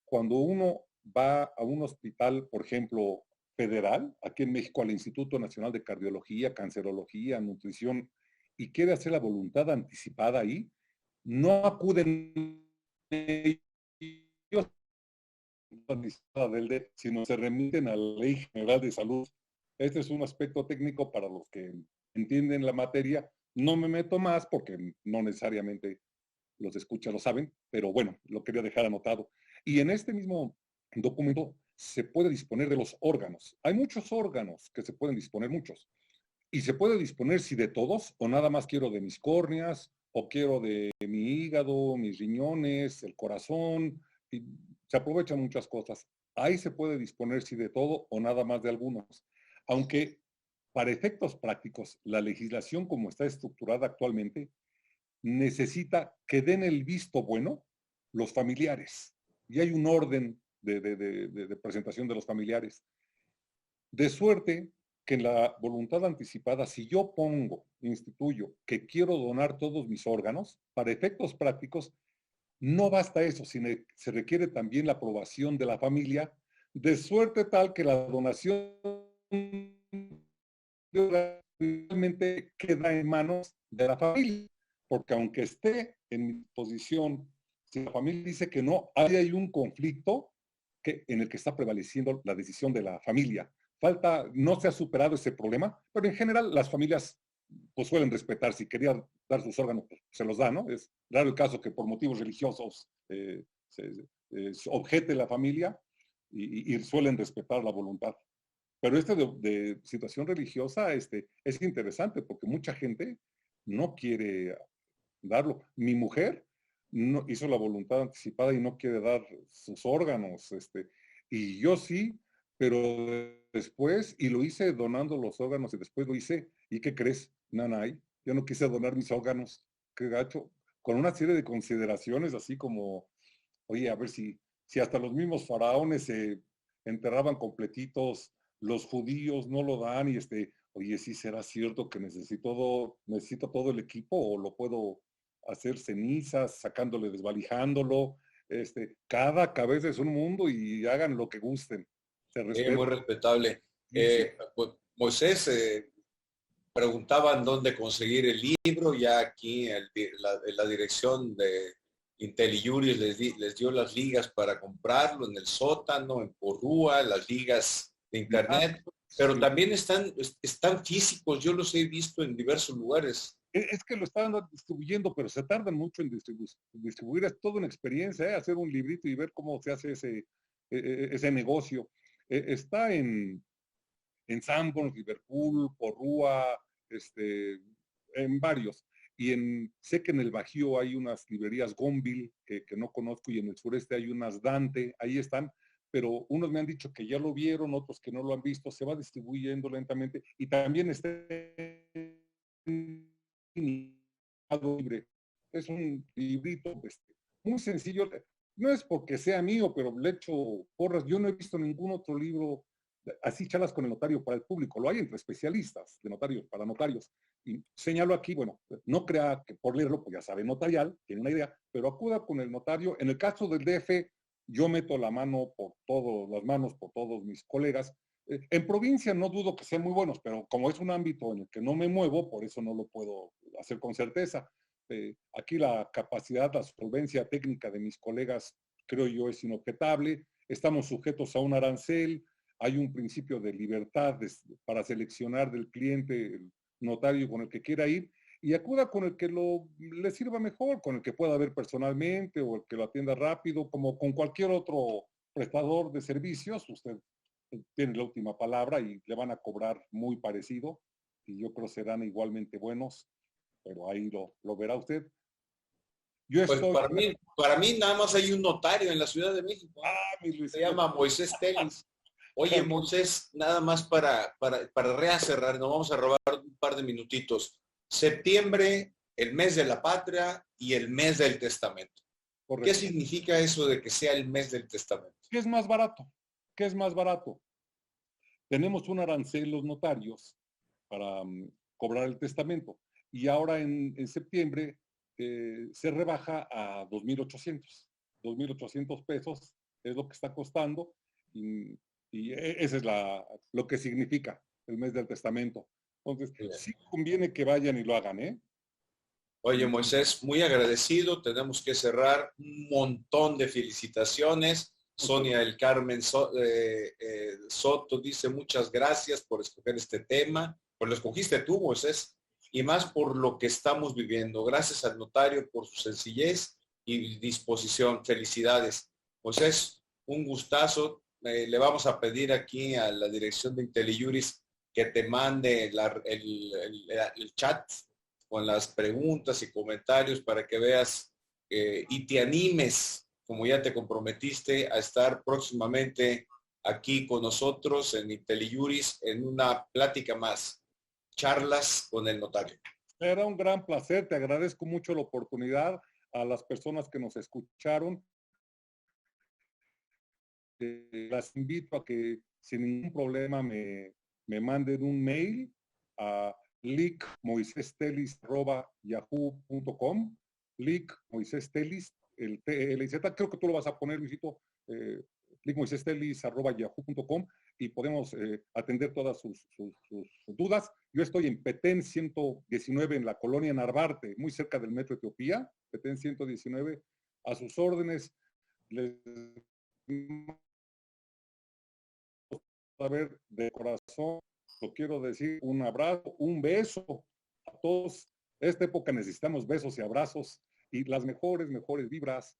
Cuando uno va a un hospital, por ejemplo, federal, aquí en México al Instituto Nacional de Cardiología, Cancerología, Nutrición, y quiere hacer la voluntad anticipada ahí, no acuden sino se remiten a la Ley General de Salud. Este es un aspecto técnico para los que entienden la materia. No me meto más porque no necesariamente los escucha lo saben, pero bueno, lo quería dejar anotado. Y en este mismo documento se puede disponer de los órganos. Hay muchos órganos que se pueden disponer, muchos. Y se puede disponer si de todos o nada más quiero de mis córneas o quiero de mi hígado, mis riñones, el corazón. Y se aprovechan muchas cosas. Ahí se puede disponer si de todo o nada más de algunos. Aunque para efectos prácticos, la legislación como está estructurada actualmente necesita que den el visto bueno los familiares. Y hay un orden de presentación de los familiares. De suerte que en la voluntad anticipada, si yo instituyo que quiero donar todos mis órganos, para efectos prácticos, no basta eso, sino se requiere también la aprobación de la familia, de suerte tal que la donación realmente queda en manos de la familia, porque aunque esté en mi posición, si la familia dice que no, ahí hay un conflicto en el que está prevaleciendo la decisión de la familia. No se ha superado ese problema, pero en general las familias pues suelen respetar. Si quería dar sus órganos, pues, se los da, ¿no? Es raro el caso que por motivos religiosos se objete la familia y suelen respetar la voluntad. Pero de situación religiosa es interesante porque mucha gente no quiere darlo. Mi mujer no, hizo la voluntad anticipada y no quiere dar sus órganos, y yo sí, pero después, y lo hice donando los órganos y después lo hice, ¿y qué crees? Nanay, yo no quise donar mis órganos, qué gacho, con una serie de consideraciones así como, oye, a ver si hasta los mismos faraones se enterraban completitos, los judíos no lo dan y oye, sí será cierto que necesito todo el equipo o lo puedo hacer cenizas, sacándole, desvalijándolo. Cada cabeza es un mundo y hagan lo que gusten. Se Muy respeta. respetable. Sí, sí. Pues, Moisés, preguntaban dónde conseguir el libro, ya aquí la dirección de IntelliJuris les dio las ligas para comprarlo en el sótano, en Porrúa, las ligas de Ah, internet, pero sí. también están físicos, yo los he visto en diversos lugares. Es que lo estaban distribuyendo, pero se tardan mucho en distribuir. Es toda una experiencia, hacer un librito y ver cómo se hace ese negocio. Está en Sanborns, Liverpool, Porrúa, en varios. Sé que en el Bajío hay unas librerías Gonville que no conozco y en el sureste hay unas Dante, ahí están, pero unos me han dicho que ya lo vieron, otros que no lo han visto, se va distribuyendo lentamente y también está libre. Es un librito muy sencillo. No es porque sea mío, pero le echo porras. Yo no he visto ningún otro libro así charlas con el notario para el público. Lo hay entre especialistas de notarios, para notarios. Y señalo aquí, bueno, no crea que por leerlo, pues ya sabe notarial, tiene una idea, pero acuda con el notario. En el caso del DF, yo meto la mano por las manos por todos mis colegas. En provincia no dudo que sean muy buenos, pero como es un ámbito en el que no me muevo, por eso no lo puedo hacer con certeza. Aquí la capacidad, la solvencia técnica de mis colegas, creo yo, es inobjetable. Estamos sujetos a un arancel, hay un principio de libertad para seleccionar del cliente el notario con el que quiera ir y acuda con el que le sirva mejor, con el que pueda ver personalmente o el que lo atienda rápido, como con cualquier otro prestador de servicios. Usted tiene la última palabra y le van a cobrar muy parecido y yo creo serán igualmente buenos, pero ahí lo verá usted. Yo Pues estoy... para mí nada más hay un notario en la Ciudad de México. mi Se Luisito. llama Moisés Telis. Oye, Moisés, nada más para reacerrar, nos vamos a robar un par de minutitos. Septiembre, el mes de la patria y el mes del testamento. ¿Qué Correcto. significa eso de que sea el mes del testamento? ¿Qué es más barato? ¿Qué es más barato? Tenemos un arancel los notarios para cobrar el testamento y ahora en septiembre se rebaja a 2,800 pesos es lo que está costando y ese es lo que significa el mes del testamento. Entonces, sí conviene que vayan y lo hagan, ¿eh? Oye, Moisés, muy agradecido. Tenemos que cerrar. Un montón de felicitaciones. Sonia del Carmen Soto dice muchas gracias por escoger este tema. Pues lo escogiste tú, Moisés, y más por lo que estamos viviendo. Gracias al notario por su sencillez y disposición. Felicidades. Moisés, un gustazo. Le vamos a pedir aquí a la dirección de IntelliJuris que te mande el chat con las preguntas y comentarios para que veas y te animes, como ya te comprometiste, a estar próximamente aquí con nosotros en IntelliJuris en una plática más, charlas con el notario. Era un gran placer, te agradezco mucho la oportunidad a las personas que nos escucharon. Las invito a que sin ningún problema me manden un mail a lickmoisestelis@yahoo.com. lickmoisestelis, el TLZ, creo que tú lo vas a poner, Luisito, lickmoisestelis@yahoo.com, y podemos atender todas sus dudas. Yo estoy en Petén 119 en la colonia Narvarte, muy cerca del Metro Etiopía, Petén 119, a sus órdenes. Les a ver, de corazón, lo quiero decir, un abrazo, un beso a todos. Esta época necesitamos besos y abrazos y las mejores vibras,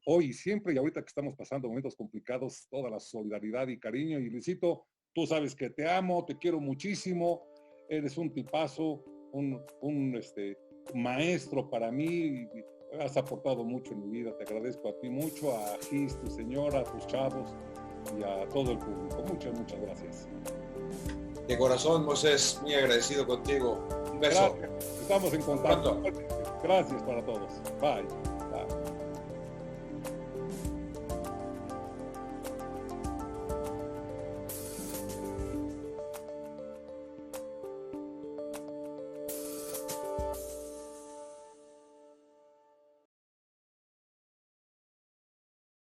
hoy y siempre, y ahorita que estamos pasando momentos complicados, toda la solidaridad y cariño. Y Luisito, tú sabes que te amo, te quiero muchísimo, eres un tipazo, un maestro para mí, has aportado mucho en mi vida, te agradezco a ti mucho, a Gis, tu señora, a tus chavos, y a todo el público. Muchas gracias. De corazón, Moisés, muy agradecido contigo. Un beso. Gracias. Estamos en contacto. Gracias para todos. Bye.